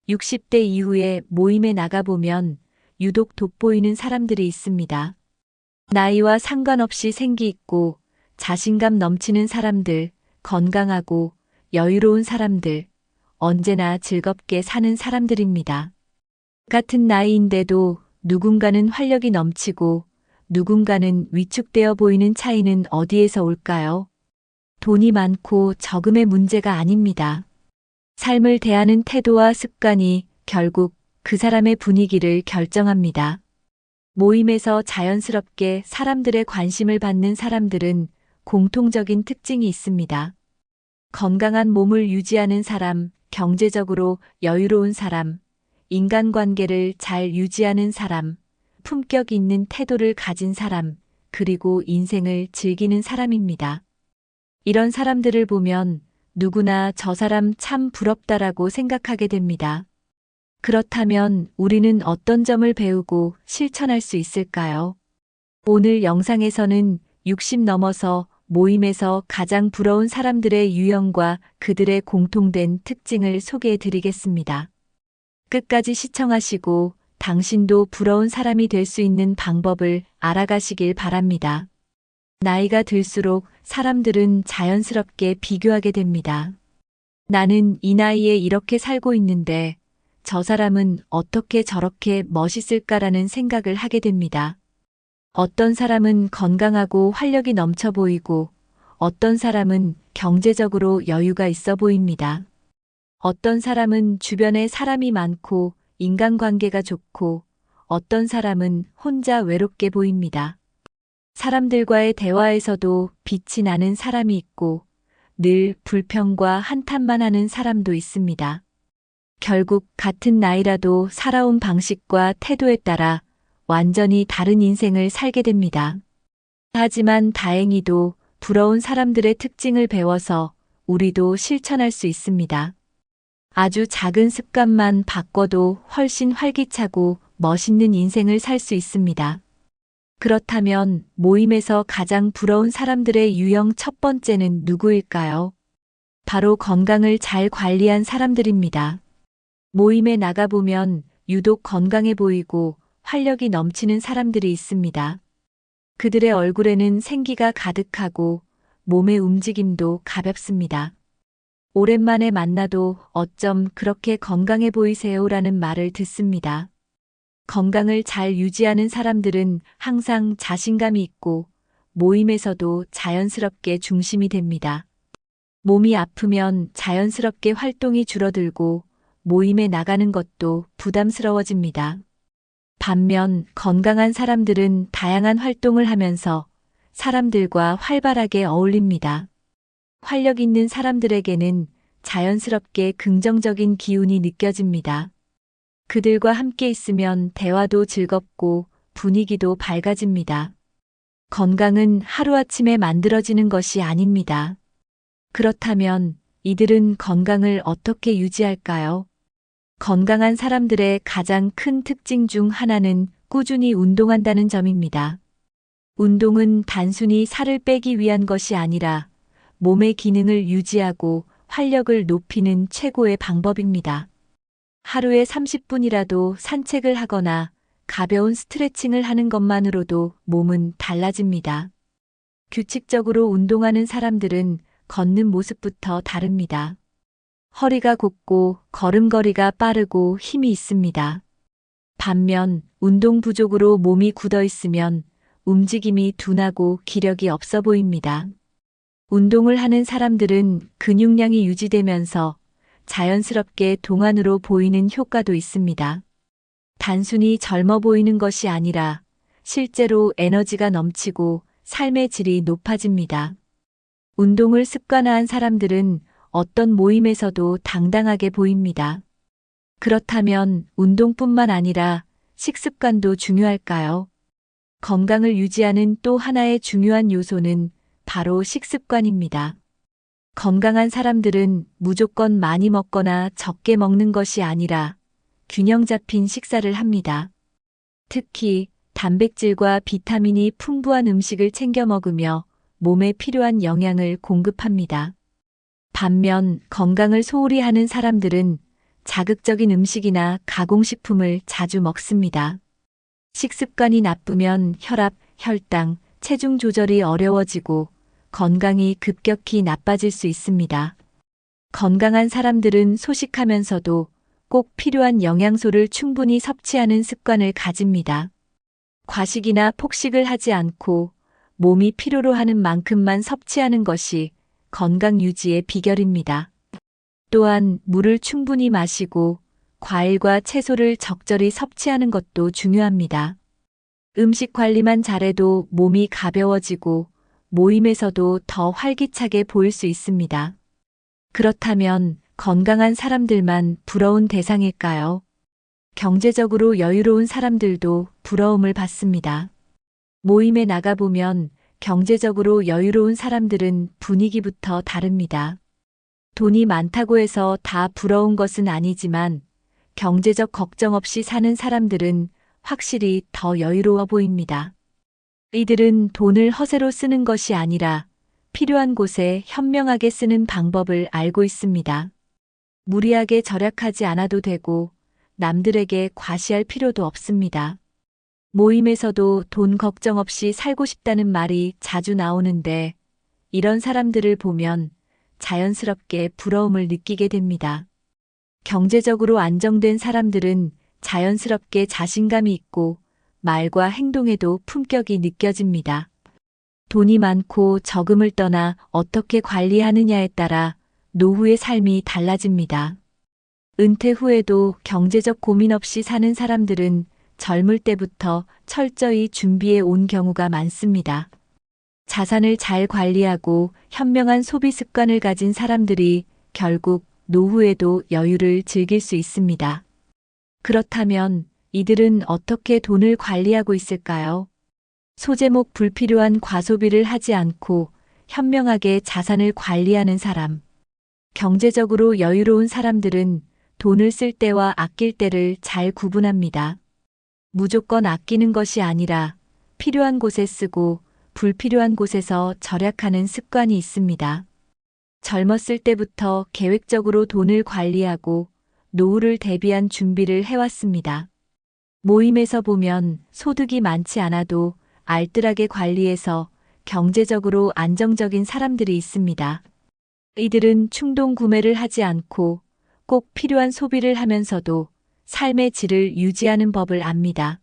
60대 이후에 모임에 나가보면 유독 돋보이는 사람들이 있습니다. 나이와 상관없이 생기 있고 자신감 넘치는 사람들, 건강하고 여유로운 사람들, 언제나 즐겁게 사는 사람들입니다. 같은 나이인데도 누군가는 활력이 넘치고 누군가는 위축되어 보이는 차이는 어디에서 올까요? 돈이 많고 적음의 문제가 아닙니다. 삶을 대하는 태도와 습관이 결국 그 사람의 분위기를 결정합니다. 모임에서 자연스럽게 사람들의 관심을 받는 사람들은 공통적인 특징이 있습니다. 건강한 몸을 유지하는 사람, 경제적으로 여유로운 사람, 인간관계를 잘 유지하는 사람, 품격 있는 태도를 가진 사람, 그리고 인생을 즐기는 사람입니다. 이런 사람들을 보면 누구나 저 사람 참 부럽다라고 생각하게 됩니다. 그렇다면 우리는 어떤 점을 배우고 실천할 수 있을까요? 오늘 영상에서는 60 넘어서 모임에서 가장 부러운 사람들의 유형과 그들의 공통된 특징을 소개해 드리겠습니다. 끝까지 시청하시고 당신도 부러운 사람이 될 수 있는 방법을 알아가시길 바랍니다. 나이가 들수록 사람들은 자연스럽게 비교하게 됩니다. 나는 이 나이에 이렇게 살고 있는데 저 사람은 어떻게 저렇게 멋있을까라는 생각을 하게 됩니다. 어떤 사람은 건강하고 활력이 넘쳐 보이고 어떤 사람은 경제적으로 여유가 있어 보입니다. 어떤 사람은 주변에 사람이 많고 인간관계가 좋고 어떤 사람은 혼자 외롭게 보입니다. 사람들과의 대화에서도 빛이 나는 사람이 있고 늘 불평과 한탄만 하는 사람도 있습니다. 결국 같은 나이라도 살아온 방식과 태도에 따라 완전히 다른 인생을 살게 됩니다. 하지만 다행히도 부러운 사람들의 특징을 배워서 우리도 실천할 수 있습니다. 아주 작은 습관만 바꿔도 훨씬 활기차고 멋있는 인생을 살 수 있습니다. 그렇다면 모임에서 가장 부러운 사람들의 유형 첫 번째는 누구일까요? 바로 건강을 잘 관리한 사람들입니다. 모임에 나가보면 유독 건강해 보이고 활력이 넘치는 사람들이 있습니다. 그들의 얼굴에는 생기가 가득하고 몸의 움직임도 가볍습니다. 오랜만에 만나도 어쩜 그렇게 건강해 보이세요라는 말을 듣습니다. 건강을 잘 유지하는 사람들은 항상 자신감이 있고 모임에서도 자연스럽게 중심이 됩니다. 몸이 아프면 자연스럽게 활동이 줄어들고 모임에 나가는 것도 부담스러워집니다. 반면 건강한 사람들은 다양한 활동을 하면서 사람들과 활발하게 어울립니다. 활력 있는 사람들에게는 자연스럽게 긍정적인 기운이 느껴집니다. 그들과 함께 있으면 대화도 즐겁고 분위기도 밝아집니다. 건강은 하루아침에 만들어지는 것이 아닙니다. 그렇다면 이들은 건강을 어떻게 유지할까요? 건강한 사람들의 가장 큰 특징 중 하나는 꾸준히 운동한다는 점입니다. 운동은 단순히 살을 빼기 위한 것이 아니라 몸의 기능을 유지하고 활력을 높이는 최고의 방법입니다. 하루에 30분이라도 산책을 하거나 가벼운 스트레칭을 하는 것만으로도 몸은 달라집니다. 규칙적으로 운동하는 사람들은 걷는 모습부터 다릅니다. 허리가 곱고 걸음걸이가 빠르고 힘이 있습니다. 반면 운동 부족으로 몸이 굳어 있으면 움직임이 둔하고 기력이 없어 보입니다. 운동을 하는 사람들은 근육량이 유지되면서 자연스럽게 동안으로 보이는 효과도 있습니다. 단순히 젊어 보이는 것이 아니라 실제로 에너지가 넘치고 삶의 질이 높아집니다. 운동을 습관화한 사람들은 어떤 모임에서도 당당하게 보입니다. 그렇다면 운동뿐만 아니라 식습관도 중요할까요? 건강을 유지하는 또 하나의 중요한 요소는 바로 식습관입니다. 건강한 사람들은 무조건 많이 먹거나 적게 먹는 것이 아니라 균형 잡힌 식사를 합니다. 특히 단백질과 비타민이 풍부한 음식을 챙겨 먹으며 몸에 필요한 영양을 공급합니다. 반면 건강을 소홀히 하는 사람들은 자극적인 음식이나 가공식품을 자주 먹습니다. 식습관이 나쁘면 혈압, 혈당, 체중 조절이 어려워지고 건강이 급격히 나빠질 수 있습니다. 건강한 사람들은 소식하면서도 꼭 필요한 영양소를 충분히 섭취하는 습관을 가집니다. 과식이나 폭식을 하지 않고 몸이 필요로 하는 만큼만 섭취하는 것이 건강 유지의 비결입니다. 또한 물을 충분히 마시고 과일과 채소를 적절히 섭취하는 것도 중요합니다. 음식 관리만 잘해도 몸이 가벼워지고 모임에서도 더 활기차게 보일 수 있습니다. 그렇다면 건강한 사람들만 부러운 대상일까요? 경제적으로 여유로운 사람들도 부러움을 받습니다. 모임에 나가보면 경제적으로 여유로운 사람들은 분위기부터 다릅니다. 돈이 많다고 해서 다 부러운 것은 아니지만 경제적 걱정 없이 사는 사람들은 확실히 더 여유로워 보입니다. 이들은 돈을 허세로 쓰는 것이 아니라 필요한 곳에 현명하게 쓰는 방법을 알고 있습니다. 무리하게 절약하지 않아도 되고 남들에게 과시할 필요도 없습니다. 모임에서도 돈 걱정 없이 살고 싶다는 말이 자주 나오는데 이런 사람들을 보면 자연스럽게 부러움을 느끼게 됩니다. 경제적으로 안정된 사람들은 자연스럽게 자신감이 있고 말과 행동에도 품격이 느껴집니다. 돈이 많고 적음을 떠나 어떻게 관리하느냐에 따라 노후의 삶이 달라집니다. 은퇴 후에도 경제적 고민 없이 사는 사람들은 젊을 때부터 철저히 준비해 온 경우가 많습니다. 자산을 잘 관리하고 현명한 소비 습관을 가진 사람들이 결국 노후에도 여유를 즐길 수 있습니다. 그렇다면 이들은 어떻게 돈을 관리하고 있을까요? 소제목 불필요한 과소비를 하지 않고 현명하게 자산을 관리하는 사람. 경제적으로 여유로운 사람들은 돈을 쓸 때와 아낄 때를 잘 구분합니다. 무조건 아끼는 것이 아니라 필요한 곳에 쓰고 불필요한 곳에서 절약하는 습관이 있습니다. 젊었을 때부터 계획적으로 돈을 관리하고 노후를 대비한 준비를 해왔습니다. 모임에서 보면 소득이 많지 않아도 알뜰하게 관리해서 경제적으로 안정적인 사람들이 있습니다. 이들은 충동 구매를 하지 않고 꼭 필요한 소비를 하면서도 삶의 질을 유지하는 법을 압니다.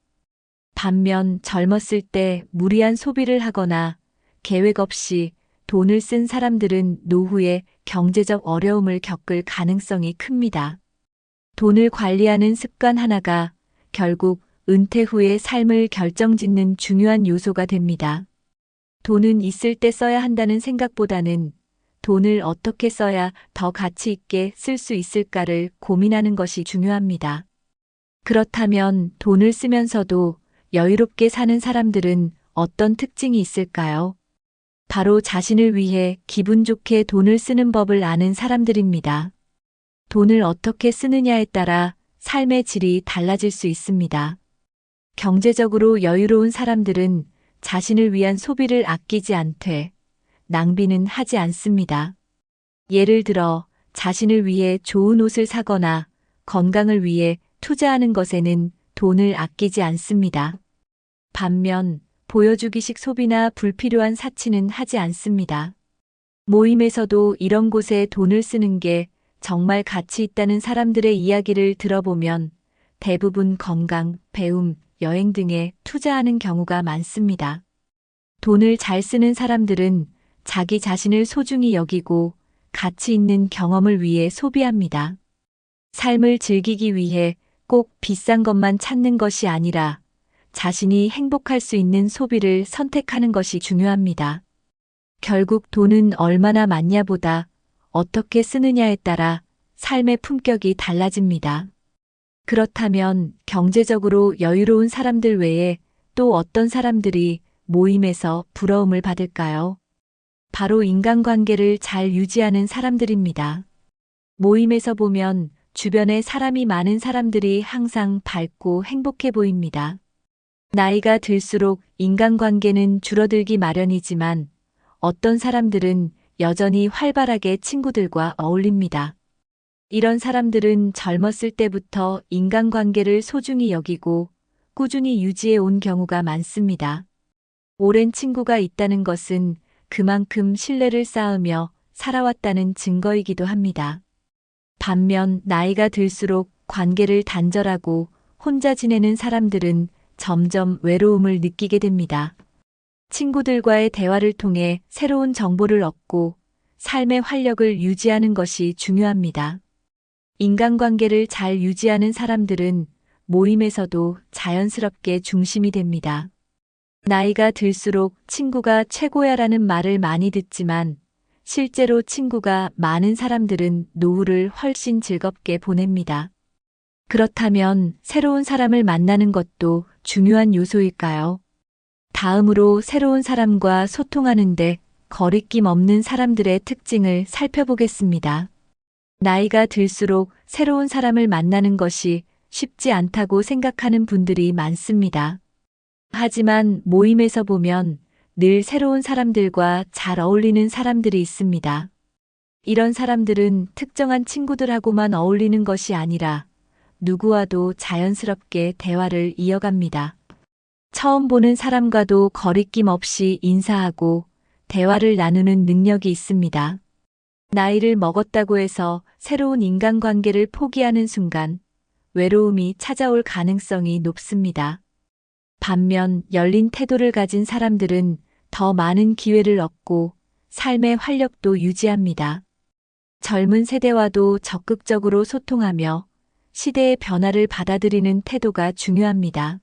반면 젊었을 때 무리한 소비를 하거나 계획 없이 돈을 쓴 사람들은 노후에 경제적 어려움을 겪을 가능성이 큽니다. 돈을 관리하는 습관 하나가 결국 은퇴 후의 삶을 결정짓는 중요한 요소가 됩니다. 돈은 있을 때 써야 한다는 생각보다는 돈을 어떻게 써야 더 가치 있게 쓸 수 있을까를 고민하는 것이 중요합니다. 그렇다면 돈을 쓰면서도 여유롭게 사는 사람들은 어떤 특징이 있을까요? 바로 자신을 위해 기분 좋게 돈을 쓰는 법을 아는 사람들입니다. 돈을 어떻게 쓰느냐에 따라 삶의 질이 달라질 수 있습니다. 경제적으로 여유로운 사람들은 자신을 위한 소비를 아끼지 않되 낭비는 하지 않습니다. 예를 들어 자신을 위해 좋은 옷을 사거나 건강을 위해 투자하는 것에는 돈을 아끼지 않습니다. 반면 보여주기식 소비나 불필요한 사치는 하지 않습니다. 모임에서도 이런 곳에 돈을 쓰는 게 정말 가치 있다는 사람들의 이야기를 들어보면 대부분 건강, 배움, 여행 등에 투자하는 경우가 많습니다. 돈을 잘 쓰는 사람들은 자기 자신을 소중히 여기고 가치 있는 경험을 위해 소비합니다. 삶을 즐기기 위해 꼭 비싼 것만 찾는 것이 아니라 자신이 행복할 수 있는 소비를 선택하는 것이 중요합니다. 결국 돈은 얼마나 많냐보다 어떻게 쓰느냐에 따라 삶의 품격이 달라집니다. 그렇다면 경제적으로 여유로운 사람들 외에 또 어떤 사람들이 모임에서 부러움을 받을까요? 바로 인간관계를 잘 유지하는 사람들입니다. 모임에서 보면 주변에 사람이 많은 사람들이 항상 밝고 행복해 보입니다. 나이가 들수록 인간관계는 줄어들기 마련이지만 어떤 사람들은 여전히 활발하게 친구들과 어울립니다. 이런 사람들은 젊었을 때부터 인간관계를 소중히 여기고 꾸준히 유지해 온 경우가 많습니다. 오랜 친구가 있다는 것은 그만큼 신뢰를 쌓으며 살아왔다는 증거이기도 합니다. 반면 나이가 들수록 관계를 단절하고 혼자 지내는 사람들은 점점 외로움을 느끼게 됩니다. 친구들과의 대화를 통해 새로운 정보를 얻고 삶의 활력을 유지하는 것이 중요합니다. 인간관계를 잘 유지하는 사람들은 모임에서도 자연스럽게 중심이 됩니다. 나이가 들수록 친구가 최고야라는 말을 많이 듣지만 실제로 친구가 많은 사람들은 노후를 훨씬 즐겁게 보냅니다. 그렇다면 새로운 사람을 만나는 것도 중요한 요소일까요? 다음으로 새로운 사람과 소통하는데 거리낌 없는 사람들의 특징을 살펴보겠습니다. 나이가 들수록 새로운 사람을 만나는 것이 쉽지 않다고 생각하는 분들이 많습니다. 하지만 모임에서 보면 늘 새로운 사람들과 잘 어울리는 사람들이 있습니다. 이런 사람들은 특정한 친구들하고만 어울리는 것이 아니라 누구와도 자연스럽게 대화를 이어갑니다. 처음 보는 사람과도 거리낌 없이 인사하고 대화를 나누는 능력이 있습니다. 나이를 먹었다고 해서 새로운 인간관계를 포기하는 순간 외로움이 찾아올 가능성이 높습니다. 반면 열린 태도를 가진 사람들은 더 많은 기회를 얻고 삶의 활력도 유지합니다. 젊은 세대와도 적극적으로 소통하며 시대의 변화를 받아들이는 태도가 중요합니다.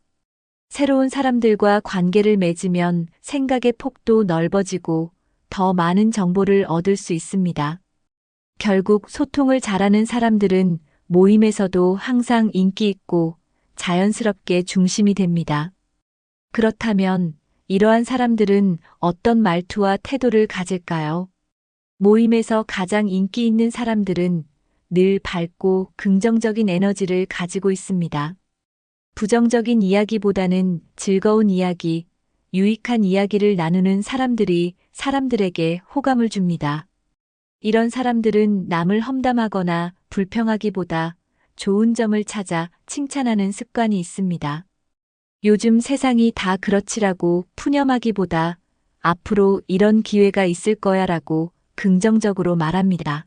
새로운 사람들과 관계를 맺으면 생각의 폭도 넓어지고 더 많은 정보를 얻을 수 있습니다. 결국 소통을 잘하는 사람들은 모임에서도 항상 인기 있고 자연스럽게 중심이 됩니다. 그렇다면 이러한 사람들은 어떤 말투와 태도를 가질까요? 모임에서 가장 인기 있는 사람들은 늘 밝고 긍정적인 에너지를 가지고 있습니다. 부정적인 이야기보다는 즐거운 이야기, 유익한 이야기를 나누는 사람들이 사람들에게 호감을 줍니다. 이런 사람들은 남을 험담하거나 불평하기보다 좋은 점을 찾아 칭찬하는 습관이 있습니다. 요즘 세상이 다 그렇지라고 푸념하기보다 앞으로 이런 기회가 있을 거야라고 긍정적으로 말합니다.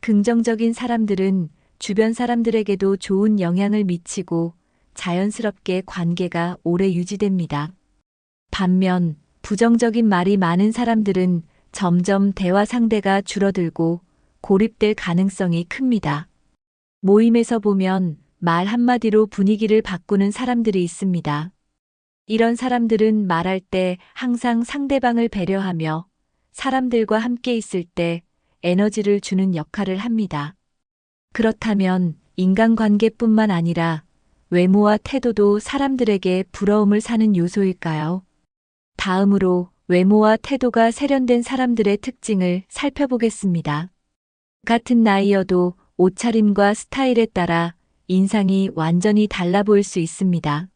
긍정적인 사람들은 주변 사람들에게도 좋은 영향을 미치고 자연스럽게 관계가 오래 유지됩니다. 반면 부정적인 말이 많은 사람들은 점점 대화 상대가 줄어들고 고립될 가능성이 큽니다. 모임에서 보면 말 한마디로 분위기를 바꾸는 사람들이 있습니다. 이런 사람들은 말할 때 항상 상대방을 배려하며 사람들과 함께 있을 때 에너지를 주는 역할을 합니다. 그렇다면 인간관계뿐만 아니라 외모와 태도도 사람들에게 부러움을 사는 요소일까요? 다음으로 외모와 태도가 세련된 사람들의 특징을 살펴보겠습니다. 같은 나이여도 옷차림과 스타일에 따라 인상이 완전히 달라 보일 수 있습니다.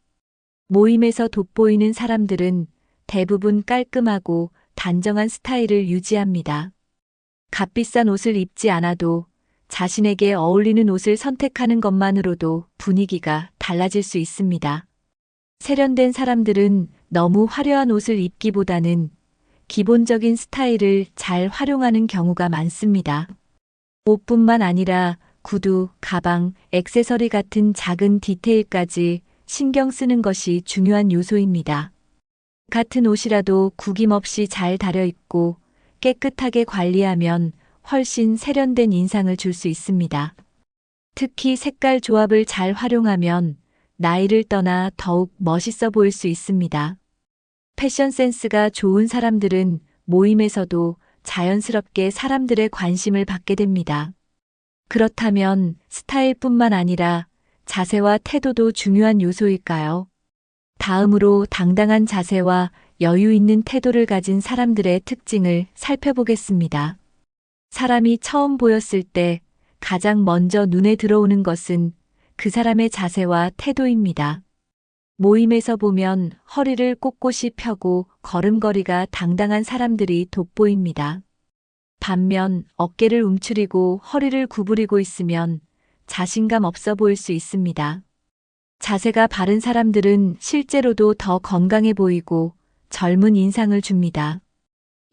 모임에서 돋보이는 사람들은 대부분 깔끔하고 단정한 스타일을 유지합니다. 값비싼 옷을 입지 않아도 자신에게 어울리는 옷을 선택하는 것만으로도 분위기가 달라질 수 있습니다. 세련된 사람들은 너무 화려한 옷을 입기보다는 기본적인 스타일을 잘 활용하는 경우가 많습니다. 옷뿐만 아니라 구두, 가방, 액세서리 같은 작은 디테일까지 신경 쓰는 것이 중요한 요소입니다. 같은 옷이라도 구김없이 잘 다려 입고 깨끗하게 관리하면 훨씬 세련된 인상을 줄 수 있습니다. 특히 색깔 조합을 잘 활용하면 나이를 떠나 더욱 멋있어 보일 수 있습니다. 패션 센스가 좋은 사람들은 모임에서도 자연스럽게 사람들의 관심을 받게 됩니다. 그렇다면 스타일뿐만 아니라 자세와 태도도 중요한 요소일까요? 다음으로 당당한 자세와 여유 있는 태도를 가진 사람들의 특징을 살펴보겠습니다. 사람이 처음 보였을 때 가장 먼저 눈에 들어오는 것은 그 사람의 자세와 태도입니다. 모임에서 보면 허리를 꼿꼿이 펴고 걸음걸이가 당당한 사람들이 돋보입니다. 반면 어깨를 움츠리고 허리를 구부리고 있으면 자신감 없어 보일 수 있습니다. 자세가 바른 사람들은 실제로도 더 건강해 보이고 젊은 인상을 줍니다.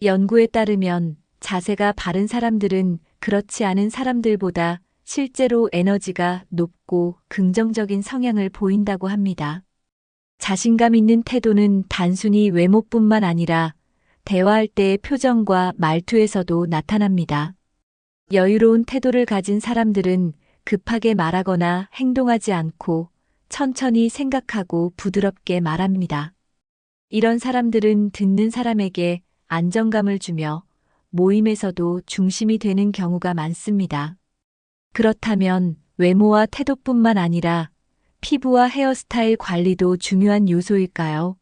연구에 따르면 자세가 바른 사람들은 그렇지 않은 사람들보다 실제로 에너지가 높고 긍정적인 성향을 보인다고 합니다. 자신감 있는 태도는 단순히 외모뿐만 아니라 대화할 때의 표정과 말투에서도 나타납니다. 여유로운 태도를 가진 사람들은 급하게 말하거나 행동하지 않고 천천히 생각하고 부드럽게 말합니다. 이런 사람들은 듣는 사람에게 안정감을 주며 모임에서도 중심이 되는 경우가 많습니다. 그렇다면 외모와 태도뿐만 아니라 피부와 헤어스타일 관리도 중요한 요소일까요?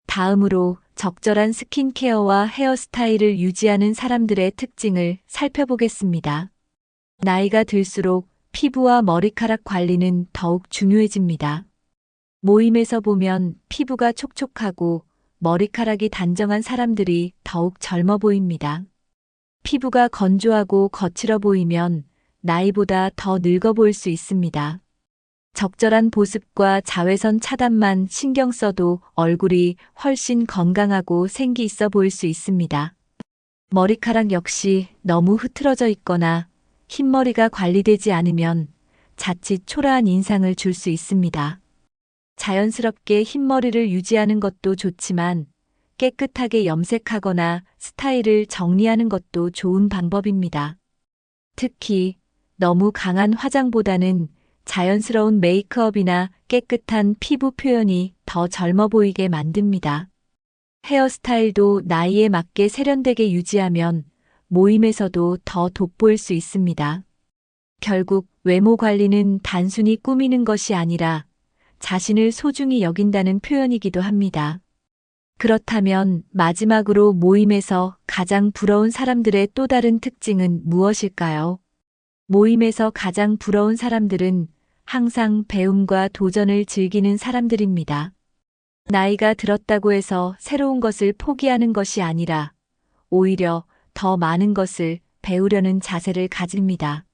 다음으로 적절한 스킨케어와 헤어스타일을 유지하는 사람들의 특징을 살펴보겠습니다. 나이가 들수록 피부와 머리카락 관리는 더욱 중요해집니다. 모임에서 보면 피부가 촉촉하고 머리카락이 단정한 사람들이 더욱 젊어 보입니다. 피부가 건조하고 거칠어 보이면 나이보다 더 늙어 보일 수 있습니다. 적절한 보습과 자외선 차단만 신경 써도 얼굴이 훨씬 건강하고 생기 있어 보일 수 있습니다. 머리카락 역시 너무 흐트러져 있거나 흰머리가 관리되지 않으면 자칫 초라한 인상을 줄 수 있습니다. 자연스럽게 흰머리를 유지하는 것도 좋지만 깨끗하게 염색하거나 스타일을 정리하는 것도 좋은 방법입니다. 특히 너무 강한 화장보다는 자연스러운 메이크업이나 깨끗한 피부 표현이 더 젊어 보이게 만듭니다. 헤어스타일도 나이에 맞게 세련되게 유지하면 모임에서도 더 돋보일 수 있습니다. 결국 외모 관리는 단순히 꾸미는 것이 아니라 자신을 소중히 여긴다는 표현이기도 합니다. 그렇다면 마지막으로 모임에서 가장 부러운 사람들의 또 다른 특징은 무엇일까요? 모임에서 가장 부러운 사람들은 항상 배움과 도전을 즐기는 사람들입니다. 나이가 들었다고 해서 새로운 것을 포기하는 것이 아니라 오히려 더 많은 것을 배우려는 자세를 가집니다.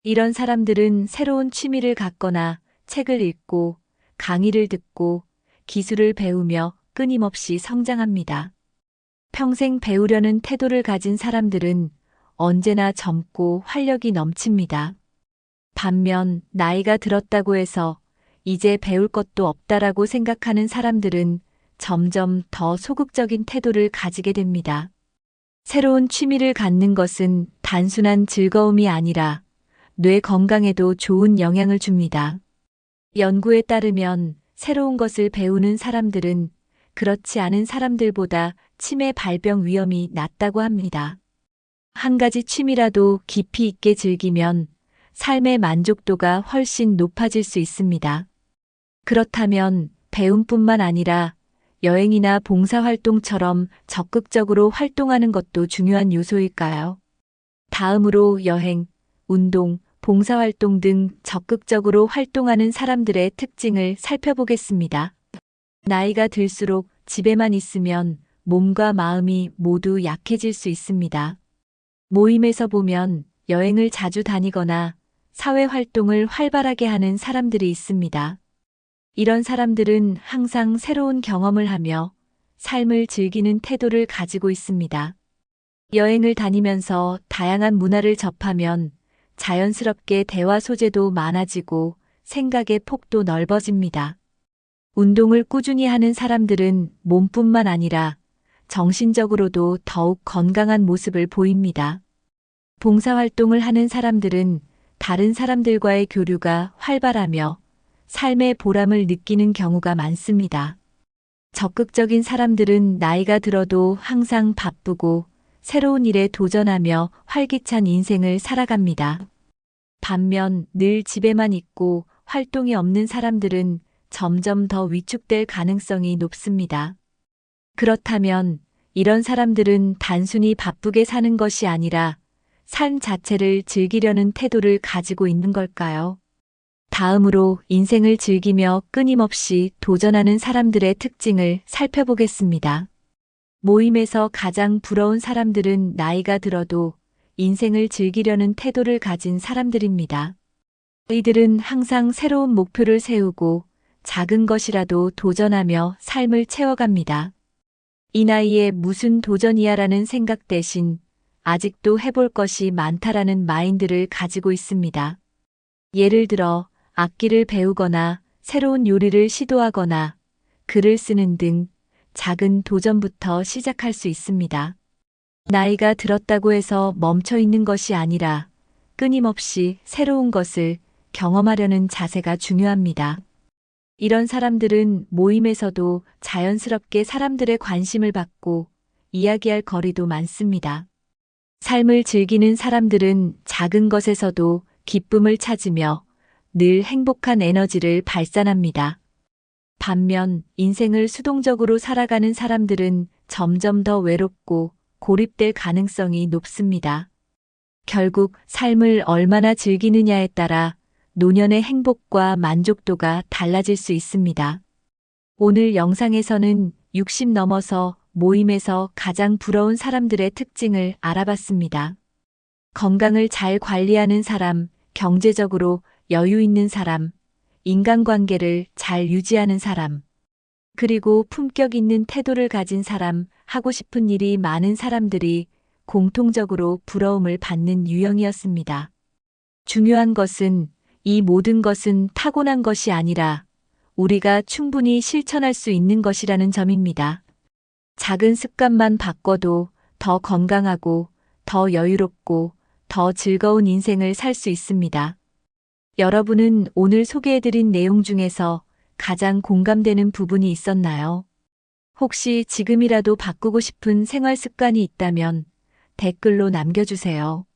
이런 사람들은 새로운 취미를 갖거나 책을 읽고 강의를 듣고 기술을 배우며 끊임없이 성장합니다. 평생 배우려는 태도를 가진 사람들은 언제나 젊고 활력이 넘칩니다. 반면 나이가 들었다고 해서 이제 배울 것도 없다라고 생각하는 사람들은 점점 더 소극적인 태도를 가지게 됩니다. 새로운 취미를 갖는 것은 단순한 즐거움이 아니라 뇌 건강에도 좋은 영향을 줍니다. 연구에 따르면 새로운 것을 배우는 사람들은 그렇지 않은 사람들보다 치매 발병 위험이 낮다고 합니다. 한 가지 취미라도 깊이 있게 즐기면 삶의 만족도가 훨씬 높아질 수 있습니다. 그렇다면 배움뿐만 아니라 여행이나 봉사활동처럼 적극적으로 활동하는 것도 중요한 요소일까요? 다음으로 여행, 운동, 봉사활동 등 적극적으로 활동하는 사람들의 특징을 살펴보겠습니다. 나이가 들수록 집에만 있으면 몸과 마음이 모두 약해질 수 있습니다. 모임에서 보면 여행을 자주 다니거나 사회활동을 활발하게 하는 사람들이 있습니다. 이런 사람들은 항상 새로운 경험을 하며 삶을 즐기는 태도를 가지고 있습니다. 여행을 다니면서 다양한 문화를 접하면 자연스럽게 대화 소재도 많아지고 생각의 폭도 넓어집니다. 운동을 꾸준히 하는 사람들은 몸뿐만 아니라 정신적으로도 더욱 건강한 모습을 보입니다. 봉사활동을 하는 사람들은 다른 사람들과의 교류가 활발하며 삶의 보람을 느끼는 경우가 많습니다. 적극적인 사람들은 나이가 들어도 항상 바쁘고 새로운 일에 도전하며 활기찬 인생을 살아갑니다. 반면 늘 집에만 있고 활동이 없는 사람들은 점점 더 위축될 가능성이 높습니다. 그렇다면 이런 사람들은 단순히 바쁘게 사는 것이 아니라 삶 자체를 즐기려는 태도를 가지고 있는 걸까요? 다음으로 인생을 즐기며 끊임없이 도전하는 사람들의 특징을 살펴보겠습니다. 모임에서 가장 부러운 사람들은 나이가 들어도 인생을 즐기려는 태도를 가진 사람들입니다. 이들은 항상 새로운 목표를 세우고 작은 것이라도 도전하며 삶을 채워갑니다. 이 나이에 무슨 도전이야라는 생각 대신 아직도 해볼 것이 많다라는 마인드를 가지고 있습니다. 예를 들어 악기를 배우거나 새로운 요리를 시도하거나 글을 쓰는 등 작은 도전부터 시작할 수 있습니다. 나이가 들었다고 해서 멈춰 있는 것이 아니라 끊임없이 새로운 것을 경험하려는 자세가 중요합니다. 이런 사람들은 모임에서도 자연스럽게 사람들의 관심을 받고 이야기할 거리도 많습니다. 삶을 즐기는 사람들은 작은 것에서도 기쁨을 찾으며 늘 행복한 에너지를 발산합니다. 반면 인생을 수동적으로 살아가는 사람들은 점점 더 외롭고 고립될 가능성이 높습니다. 결국 삶을 얼마나 즐기느냐에 따라 노년의 행복과 만족도가 달라질 수 있습니다. 오늘 영상에서는 60 넘어서 모임에서 가장 부러운 사람들의 특징을 알아봤습니다. 건강을 잘 관리하는 사람, 경제적으로 여유 있는 사람, 인간관계를 잘 유지하는 사람, 그리고 품격 있는 태도를 가진 사람, 하고 싶은 일이 많은 사람들이 공통적으로 부러움을 받는 유형이었습니다. 중요한 것은 이 모든 것은 타고난 것이 아니라 우리가 충분히 실천할 수 있는 것이라는 점입니다. 작은 습관만 바꿔도 더 건강하고 더 여유롭고 더 즐거운 인생을 살 수 있습니다. 여러분은 오늘 소개해드린 내용 중에서 가장 공감되는 부분이 있었나요? 혹시 지금이라도 바꾸고 싶은 생활 습관이 있다면 댓글로 남겨주세요.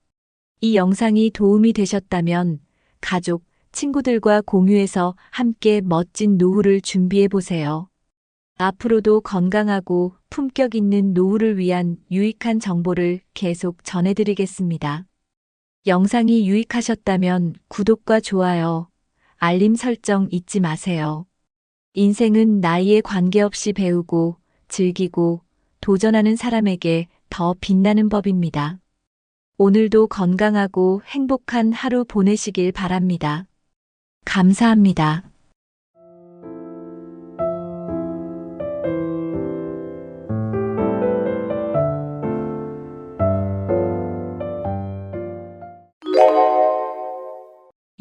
이 영상이 도움이 되셨다면 가족, 친구들과 공유해서 함께 멋진 노후를 준비해 보세요. 앞으로도 건강하고 품격 있는 노후를 위한 유익한 정보를 계속 전해드리겠습니다. 영상이 유익하셨다면 구독과 좋아요, 알림 설정 잊지 마세요. 인생은 나이에 관계없이 배우고 즐기고 도전하는 사람에게 더 빛나는 법입니다. 오늘도 건강하고 행복한 하루 보내시길 바랍니다. 감사합니다.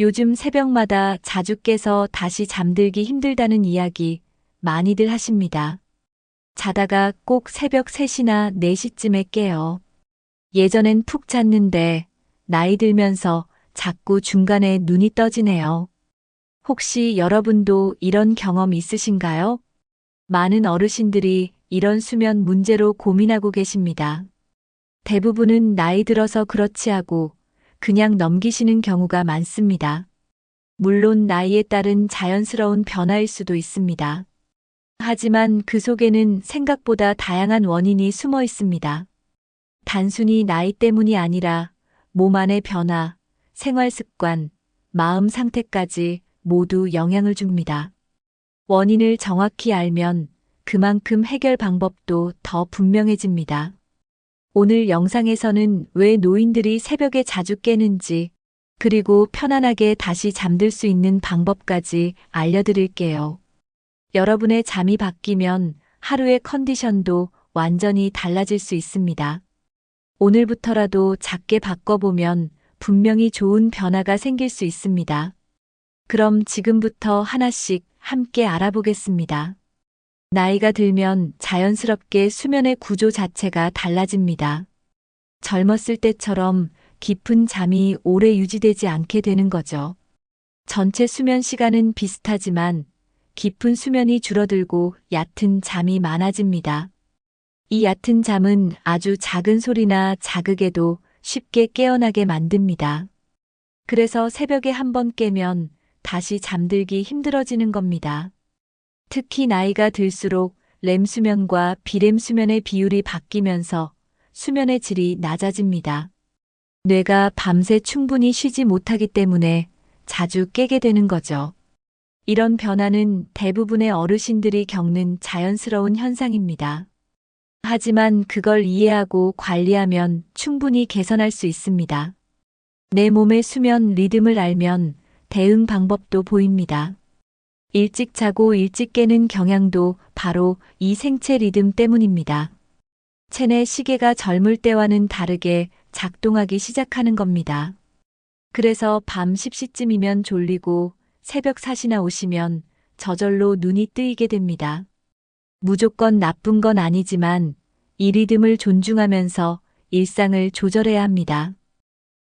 요즘 새벽마다 자주 깨서 다시 잠들기 힘들다는 이야기 많이들 하십니다. 자다가 꼭 새벽 3시나 4시쯤에 깨요. 예전엔 푹 잤는데 나이 들면서 자꾸 중간에 눈이 떠지네요. 혹시 여러분도 이런 경험 있으신가요? 많은 어르신들이 이런 수면 문제로 고민하고 계십니다. 대부분은 나이 들어서 그렇지 하고 그냥 넘기시는 경우가 많습니다. 물론 나이에 따른 자연스러운 변화일 수도 있습니다. 하지만 그 속에는 생각보다 다양한 원인이 숨어 있습니다. 단순히 나이 때문이 아니라 몸 안의 변화, 생활 습관, 마음 상태까지 모두 영향을 줍니다. 원인을 정확히 알면 그만큼 해결 방법도 더 분명해집니다. 오늘 영상에서는 왜 노인들이 새벽에 자주 깨는지, 그리고 편안하게 다시 잠들 수 있는 방법까지 알려드릴게요. 여러분의 잠이 바뀌면 하루의 컨디션도 완전히 달라질 수 있습니다. 오늘부터라도 작게 바꿔보면 분명히 좋은 변화가 생길 수 있습니다. 그럼 지금부터 하나씩 함께 알아보겠습니다. 나이가 들면 자연스럽게 수면의 구조 자체가 달라집니다. 젊었을 때처럼 깊은 잠이 오래 유지되지 않게 되는 거죠. 전체 수면 시간은 비슷하지만 깊은 수면이 줄어들고 얕은 잠이 많아집니다. 이 얕은 잠은 아주 작은 소리나 자극에도 쉽게 깨어나게 만듭니다. 그래서 새벽에 한번 깨면 다시 잠들기 힘들어지는 겁니다. 특히 나이가 들수록 렘 수면과 비렘 수면의 비율이 바뀌면서 수면의 질이 낮아집니다. 뇌가 밤새 충분히 쉬지 못하기 때문에 자주 깨게 되는 거죠. 이런 변화는 대부분의 어르신들이 겪는 자연스러운 현상입니다. 하지만 그걸 이해하고 관리하면 충분히 개선할 수 있습니다. 내 몸의 수면 리듬을 알면 대응 방법도 보입니다. 일찍 자고 일찍 깨는 경향도 바로 이 생체 리듬 때문입니다. 체내 시계가 젊을 때와는 다르게 작동하기 시작하는 겁니다. 그래서 밤 10시쯤이면 졸리고 새벽 4시나 오시면 저절로 눈이 뜨이게 됩니다. 무조건 나쁜 건 아니지만 이 리듬을 존중하면서 일상을 조절해야 합니다.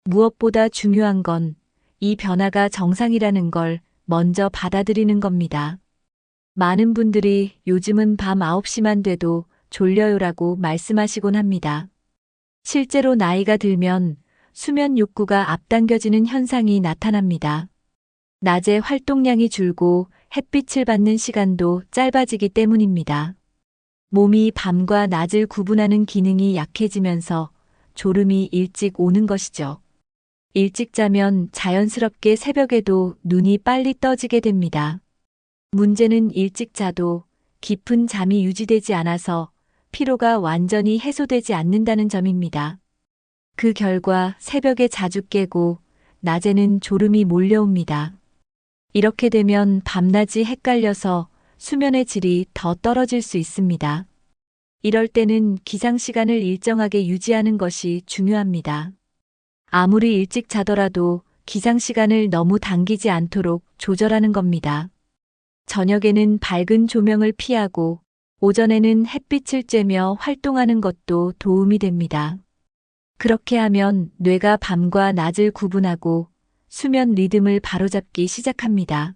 무엇보다 중요한 건 이 변화가 정상이라는 걸 먼저 받아들이는 겁니다. 많은 분들이 요즘은 밤 9시만 돼도 졸려요라고 말씀하시곤 합니다. 실제로 나이가 들면 수면 욕구가 앞당겨지는 현상이 나타납니다. 낮에 활동량이 줄고 햇빛을 받는 시간도 짧아지기 때문입니다. 몸이 밤과 낮을 구분하는 기능이 약해지면서 졸음이 일찍 오는 것이죠. 일찍 자면 자연스럽게 새벽에도 눈이 빨리 떠지게 됩니다. 문제는 일찍 자도 깊은 잠이 유지되지 않아서 피로가 완전히 해소되지 않는다는 점입니다. 그 결과 새벽에 자주 깨고 낮에는 졸음이 몰려옵니다. 이렇게 되면 밤낮이 헷갈려서 수면의 질이 더 떨어질 수 있습니다. 이럴 때는 기상 시간을 일정하게 유지하는 것이 중요합니다. 아무리 일찍 자더라도 기상 시간을 너무 당기지 않도록 조절하는 겁니다. 저녁에는 밝은 조명을 피하고 오전에는 햇빛을 쬐며 활동하는 것도 도움이 됩니다. 그렇게 하면 뇌가 밤과 낮을 구분하고 수면 리듬을 바로잡기 시작합니다.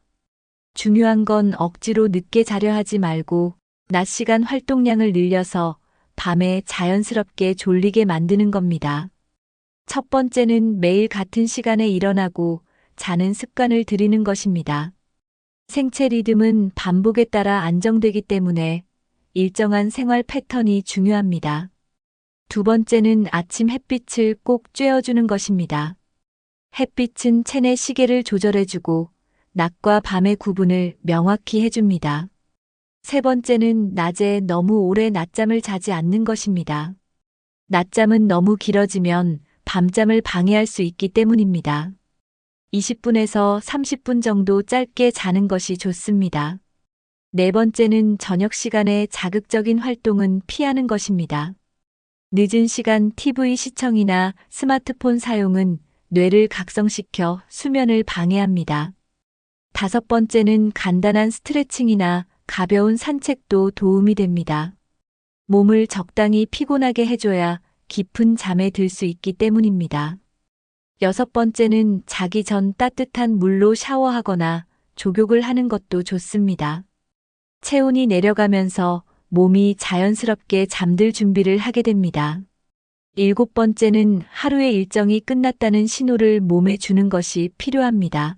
중요한 건 억지로 늦게 자려 하지 말고 낮 시간 활동량을 늘려서 밤에 자연스럽게 졸리게 만드는 겁니다. 첫 번째는 매일 같은 시간에 일어나고 자는 습관을 들이는 것입니다. 생체 리듬은 반복에 따라 안정되기 때문에 일정한 생활 패턴이 중요합니다. 두 번째는 아침 햇빛을 꼭 쬐어주는 것입니다. 햇빛은 체내 시계를 조절해주고 낮과 밤의 구분을 명확히 해줍니다. 세 번째는 낮에 너무 오래 낮잠을 자지 않는 것입니다. 낮잠은 너무 길어지면 밤잠을 방해할 수 있기 때문입니다. 20분에서 30분 정도 짧게 자는 것이 좋습니다. 네 번째는 저녁 시간에 자극적인 활동은 피하는 것입니다. 늦은 시간 TV 시청이나 스마트폰 사용은 뇌를 각성시켜 수면을 방해합니다. 다섯 번째는 간단한 스트레칭이나 가벼운 산책도 도움이 됩니다. 몸을 적당히 피곤하게 해줘야 깊은 잠에 들 수 있기 때문입니다. 여섯 번째는 자기 전 따뜻한 물로 샤워하거나 족욕을 하는 것도 좋습니다. 체온이 내려가면서 몸이 자연스럽게 잠들 준비를 하게 됩니다. 일곱 번째는 하루의 일정이 끝났다는 신호를 몸에 주는 것이 필요합니다.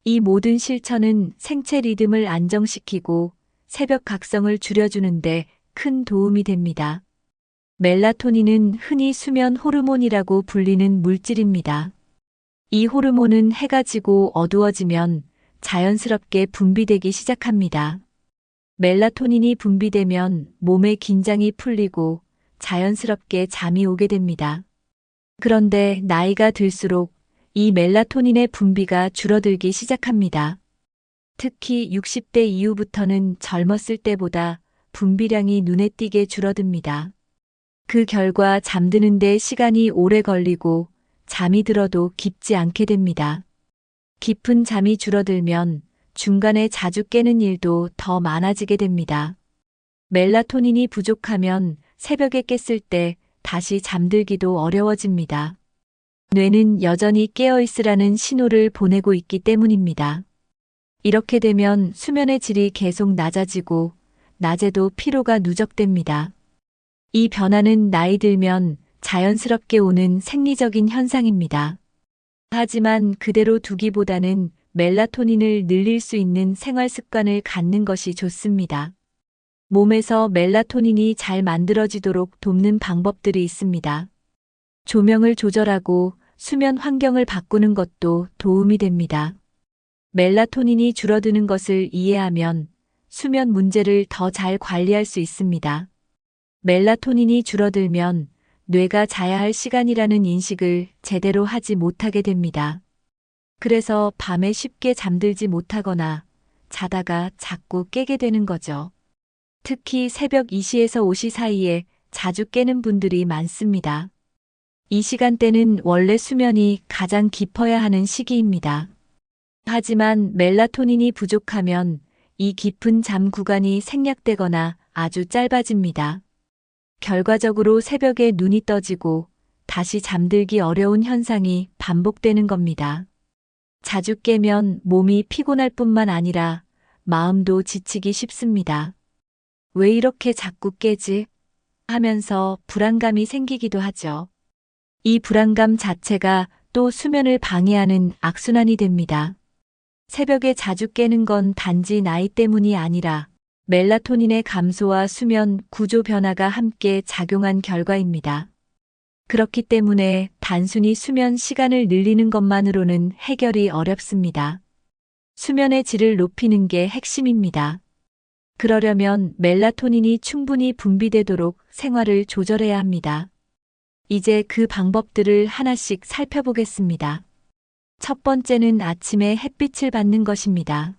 이 모든 실천은 생체 리듬을 안정시키고 새벽 각성을 줄여주는데 큰 도움이 됩니다. 멜라토닌은 흔히 수면 호르몬이라고 불리는 물질입니다. 이 호르몬은 해가 지고 어두워지면 자연스럽게 분비되기 시작합니다. 멜라토닌이 분비되면 몸의 긴장이 풀리고 자연스럽게 잠이 오게 됩니다. 그런데 나이가 들수록 이 멜라토닌의 분비가 줄어들기 시작합니다. 특히 60대 이후부터는 젊었을 때보다 분비량이 눈에 띄게 줄어듭니다. 그 결과 잠드는 데 시간이 오래 걸리고 잠이 들어도 깊지 않게 됩니다. 깊은 잠이 줄어들면 중간에 자주 깨는 일도 더 많아지게 됩니다. 멜라토닌이 부족하면 새벽에 깼을 때 다시 잠들기도 어려워집니다. 뇌는 여전히 깨어 있으라는 신호를 보내고 있기 때문입니다. 이렇게 되면 수면의 질이 계속 낮아지고 낮에도 피로가 누적됩니다. 이 변화는 나이 들면 자연스럽게 오는 생리적인 현상입니다. 하지만 그대로 두기보다는 멜라토닌을 늘릴 수 있는 생활 습관을 갖는 것이 좋습니다. 몸에서 멜라토닌이 잘 만들어지도록 돕는 방법들이 있습니다. 조명을 조절하고 수면 환경을 바꾸는 것도 도움이 됩니다. 멜라토닌이 줄어드는 것을 이해하면 수면 문제를 더 잘 관리할 수 있습니다. 멜라토닌이 줄어들면 뇌가 자야 할 시간이라는 인식을 제대로 하지 못하게 됩니다. 그래서 밤에 쉽게 잠들지 못하거나 자다가 자꾸 깨게 되는 거죠. 특히 새벽 2시에서 5시 사이에 자주 깨는 분들이 많습니다. 이 시간대는 원래 수면이 가장 깊어야 하는 시기입니다. 하지만 멜라토닌이 부족하면 이 깊은 잠 구간이 생략되거나 아주 짧아집니다. 결과적으로 새벽에 눈이 떠지고 다시 잠들기 어려운 현상이 반복되는 겁니다. 자주 깨면 몸이 피곤할 뿐만 아니라 마음도 지치기 쉽습니다. 왜 이렇게 자꾸 깨지? 하면서 불안감이 생기기도 하죠. 이 불안감 자체가 또 수면을 방해하는 악순환이 됩니다. 새벽에 자주 깨는 건 단지 나이 때문이 아니라 멜라토닌의 감소와 수면 구조 변화가 함께 작용한 결과입니다. 그렇기 때문에 단순히 수면 시간을 늘리는 것만으로는 해결이 어렵습니다. 수면의 질을 높이는 게 핵심입니다. 그러려면 멜라토닌이 충분히 분비되도록 생활을 조절해야 합니다. 이제 그 방법들을 하나씩 살펴보겠습니다. 첫 번째는 아침에 햇빛을 받는 것입니다.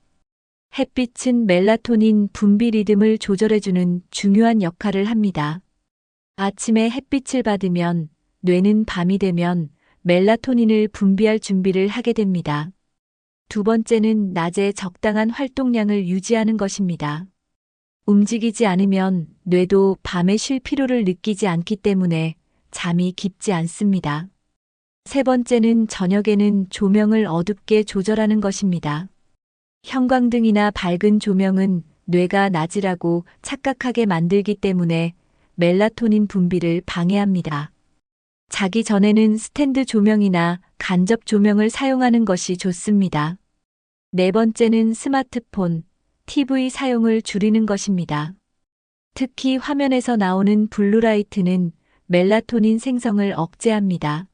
햇빛은 멜라토닌 분비 리듬을 조절해주는 중요한 역할을 합니다. 아침에 햇빛을 받으면 뇌는 밤이 되면 멜라토닌을 분비할 준비를 하게 됩니다. 두 번째는 낮에 적당한 활동량을 유지하는 것입니다. 움직이지 않으면 뇌도 밤에 쉴 필요를 느끼지 않기 때문에 잠이 깊지 않습니다. 세 번째는 저녁에는 조명을 어둡게 조절하는 것입니다. 형광등이나 밝은 조명은 뇌가 낮이라고 착각하게 만들기 때문에 멜라토닌 분비를 방해합니다. 자기 전에는 스탠드 조명이나 간접 조명을 사용하는 것이 좋습니다. 네 번째는 스마트폰, TV 사용을 줄이는 것입니다. 특히 화면에서 나오는 블루라이트는 멜라토닌 생성을 억제합니다.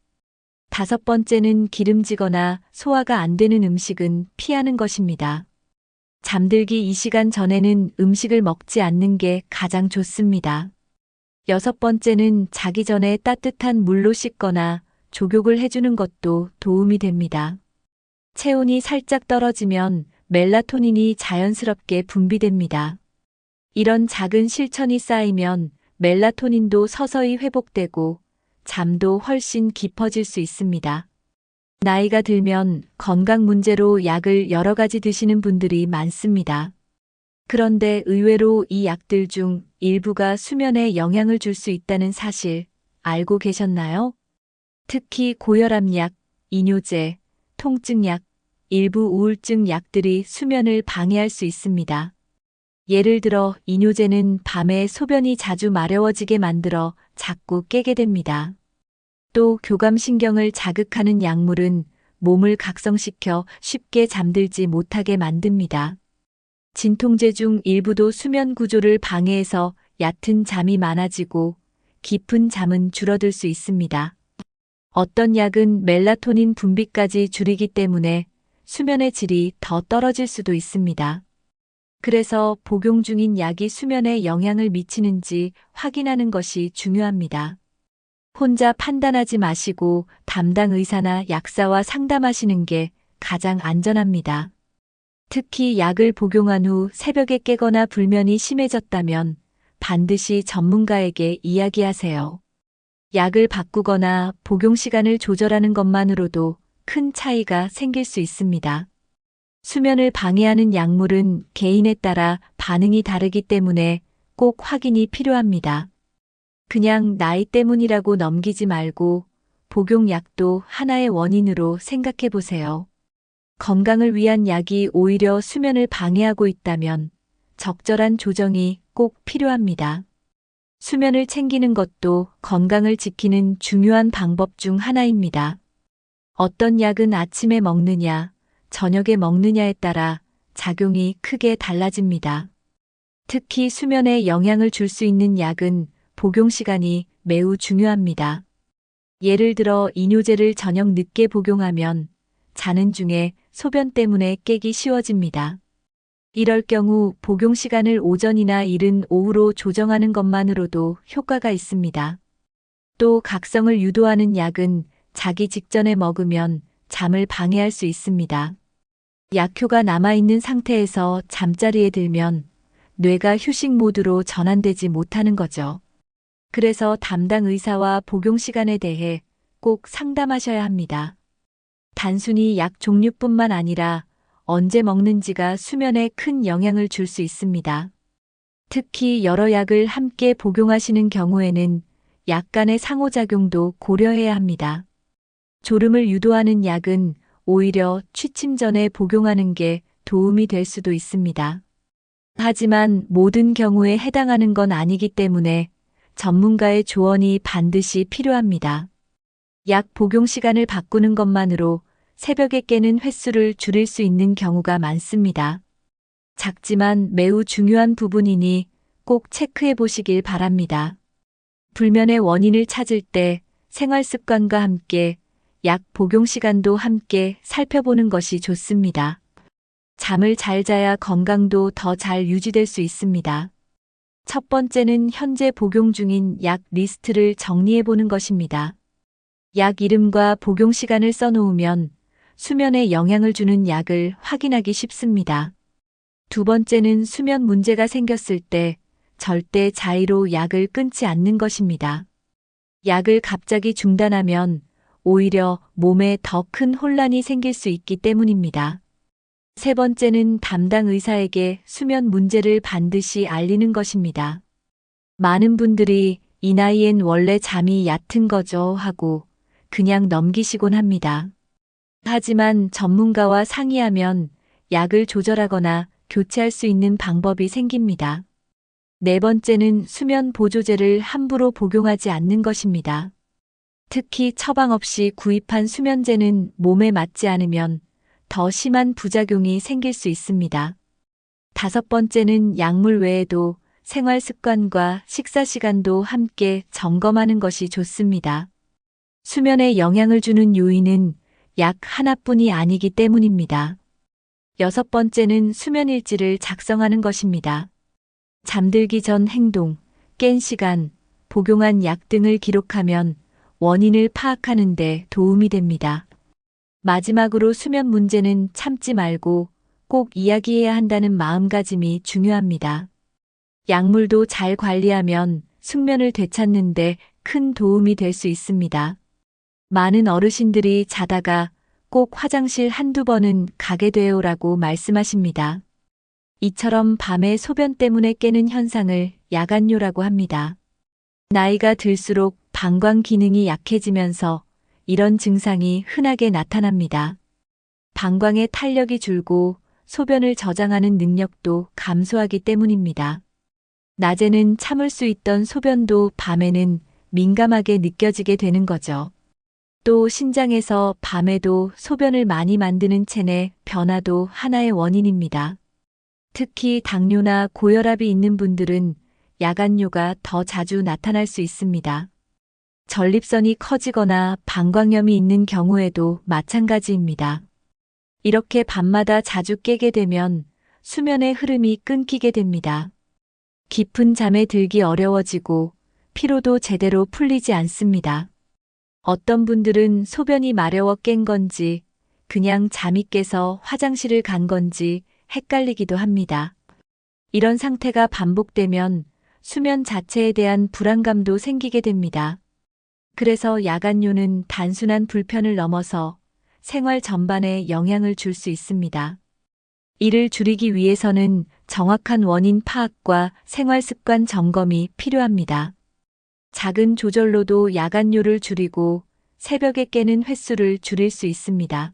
다섯 번째는 기름지거나 소화가 안 되는 음식은 피하는 것입니다. 잠들기 2시간 전에는 음식을 먹지 않는 게 가장 좋습니다. 여섯 번째는 자기 전에 따뜻한 물로 씻거나 족욕을 해주는 것도 도움이 됩니다. 체온이 살짝 떨어지면 멜라토닌이 자연스럽게 분비됩니다. 이런 작은 실천이 쌓이면 멜라토닌도 서서히 회복되고 잠도 훨씬 깊어질 수 있습니다. 나이가 들면 건강 문제로 약을 여러 가지 드시는 분들이 많습니다. 그런데 의외로 이 약들 중 일부가 수면에 영향을 줄 수 있다는 사실 알고 계셨나요? 특히 고혈압약, 이뇨제, 통증약, 일부 우울증 약들이 수면을 방해할 수 있습니다. 예를 들어 이뇨제는 밤에 소변이 자주 마려워지게 만들어 자꾸 깨게 됩니다. 또 교감신경을 자극하는 약물은 몸을 각성시켜 쉽게 잠들지 못하게 만듭니다. 진통제 중 일부도 수면 구조를 방해해서 얕은 잠이 많아지고 깊은 잠은 줄어들 수 있습니다. 어떤 약은 멜라토닌 분비까지 줄이기 때문에 수면의 질이 더 떨어질 수도 있습니다. 그래서 복용 중인 약이 수면에 영향을 미치는지 확인하는 것이 중요합니다. 혼자 판단하지 마시고 담당 의사나 약사와 상담하시는 게 가장 안전합니다. 특히 약을 복용한 후 새벽에 깨거나 불면이 심해졌다면 반드시 전문가에게 이야기하세요. 약을 바꾸거나 복용 시간을 조절하는 것만으로도 큰 차이가 생길 수 있습니다. 수면을 방해하는 약물은 개인에 따라 반응이 다르기 때문에 꼭 확인이 필요합니다. 그냥 나이 때문이라고 넘기지 말고 복용약도 하나의 원인으로 생각해 보세요. 건강을 위한 약이 오히려 수면을 방해하고 있다면 적절한 조정이 꼭 필요합니다. 수면을 챙기는 것도 건강을 지키는 중요한 방법 중 하나입니다. 어떤 약은 아침에 먹느냐, 저녁에 먹느냐에 따라 작용이 크게 달라집니다. 특히 수면에 영향을 줄 수 있는 약은 복용 시간이 매우 중요합니다. 예를 들어 이뇨제를 저녁 늦게 복용하면 자는 중에 소변 때문에 깨기 쉬워집니다. 이럴 경우 복용 시간을 오전이나 이른 오후로 조정하는 것만으로도 효과가 있습니다. 또 각성을 유도하는 약은 자기 직전에 먹으면 잠을 방해할 수 있습니다. 약효가 남아있는 상태에서 잠자리에 들면 뇌가 휴식 모드로 전환되지 못하는 거죠. 그래서 담당 의사와 복용 시간에 대해 꼭 상담하셔야 합니다. 단순히 약 종류뿐만 아니라 언제 먹는지가 수면에 큰 영향을 줄 수 있습니다. 특히 여러 약을 함께 복용하시는 경우에는 약 간의 상호작용도 고려해야 합니다. 졸음을 유도하는 약은 오히려 취침 전에 복용하는 게 도움이 될 수도 있습니다. 하지만 모든 경우에 해당하는 건 아니기 때문에 전문가의 조언이 반드시 필요합니다. 약 복용 시간을 바꾸는 것만으로 새벽에 깨는 횟수를 줄일 수 있는 경우가 많습니다. 작지만 매우 중요한 부분이니 꼭 체크해 보시길 바랍니다. 불면의 원인을 찾을 때 생활 습관과 함께 약 복용 시간도 함께 살펴보는 것이 좋습니다. 잠을 잘 자야 건강도 더 잘 유지될 수 있습니다. 첫 번째는 현재 복용 중인 약 리스트를 정리해 보는 것입니다. 약 이름과 복용 시간을 써놓으면 수면에 영향을 주는 약을 확인하기 쉽습니다. 두 번째는 수면 문제가 생겼을 때 절대 자의로 약을 끊지 않는 것입니다. 약을 갑자기 중단하면 오히려 몸에 더 큰 혼란이 생길 수 있기 때문입니다. 세 번째는 담당 의사에게 수면 문제를 반드시 알리는 것입니다. 많은 분들이 이 나이엔 원래 잠이 얕은 거죠 하고 그냥 넘기시곤 합니다. 하지만 전문가와 상의하면 약을 조절하거나 교체할 수 있는 방법이 생깁니다. 네 번째는 수면 보조제를 함부로 복용하지 않는 것입니다. 특히 처방 없이 구입한 수면제는 몸에 맞지 않으면 더 심한 부작용이 생길 수 있습니다. 다섯 번째는 약물 외에도 생활 습관과 식사 시간도 함께 점검하는 것이 좋습니다. 수면에 영향을 주는 요인은 약 하나뿐이 아니기 때문입니다. 여섯 번째는 수면 일지를 작성하는 것입니다. 잠들기 전 행동, 깬 시간, 복용한 약 등을 기록하면 원인을 파악하는 데 도움이 됩니다. 마지막으로 수면 문제는 참지 말고 꼭 이야기해야 한다는 마음가짐이 중요합니다. 약물도 잘 관리하면 숙면을 되찾는 데 큰 도움이 될 수 있습니다. 많은 어르신들이 자다가 꼭 화장실 한두 번은 가게 돼요라고 말씀하십니다. 이처럼 밤에 소변 때문에 깨는 현상을 야간뇨라고 합니다. 나이가 들수록 방광 기능이 약해지면서 이런 증상이 흔하게 나타납니다. 방광의 탄력이 줄고 소변을 저장하는 능력도 감소하기 때문입니다. 낮에는 참을 수 있던 소변도 밤에는 민감하게 느껴지게 되는 거죠. 또 신장에서 밤에도 소변을 많이 만드는 체내 변화도 하나의 원인입니다. 특히 당뇨나 고혈압이 있는 분들은 야간뇨가 더 자주 나타날 수 있습니다. 전립선이 커지거나 방광염이 있는 경우에도 마찬가지입니다. 이렇게 밤마다 자주 깨게 되면 수면의 흐름이 끊기게 됩니다. 깊은 잠에 들기 어려워지고 피로도 제대로 풀리지 않습니다. 어떤 분들은 소변이 마려워 깬 건지 그냥 잠이 깨서 화장실을 간 건지 헷갈리기도 합니다. 이런 상태가 반복되면 수면 자체에 대한 불안감도 생기게 됩니다. 그래서 야간뇨는 단순한 불편을 넘어서 생활 전반에 영향을 줄 수 있습니다. 이를 줄이기 위해서는 정확한 원인 파악과 생활 습관 점검이 필요합니다. 작은 조절로도 야간뇨를 줄이고 새벽에 깨는 횟수를 줄일 수 있습니다.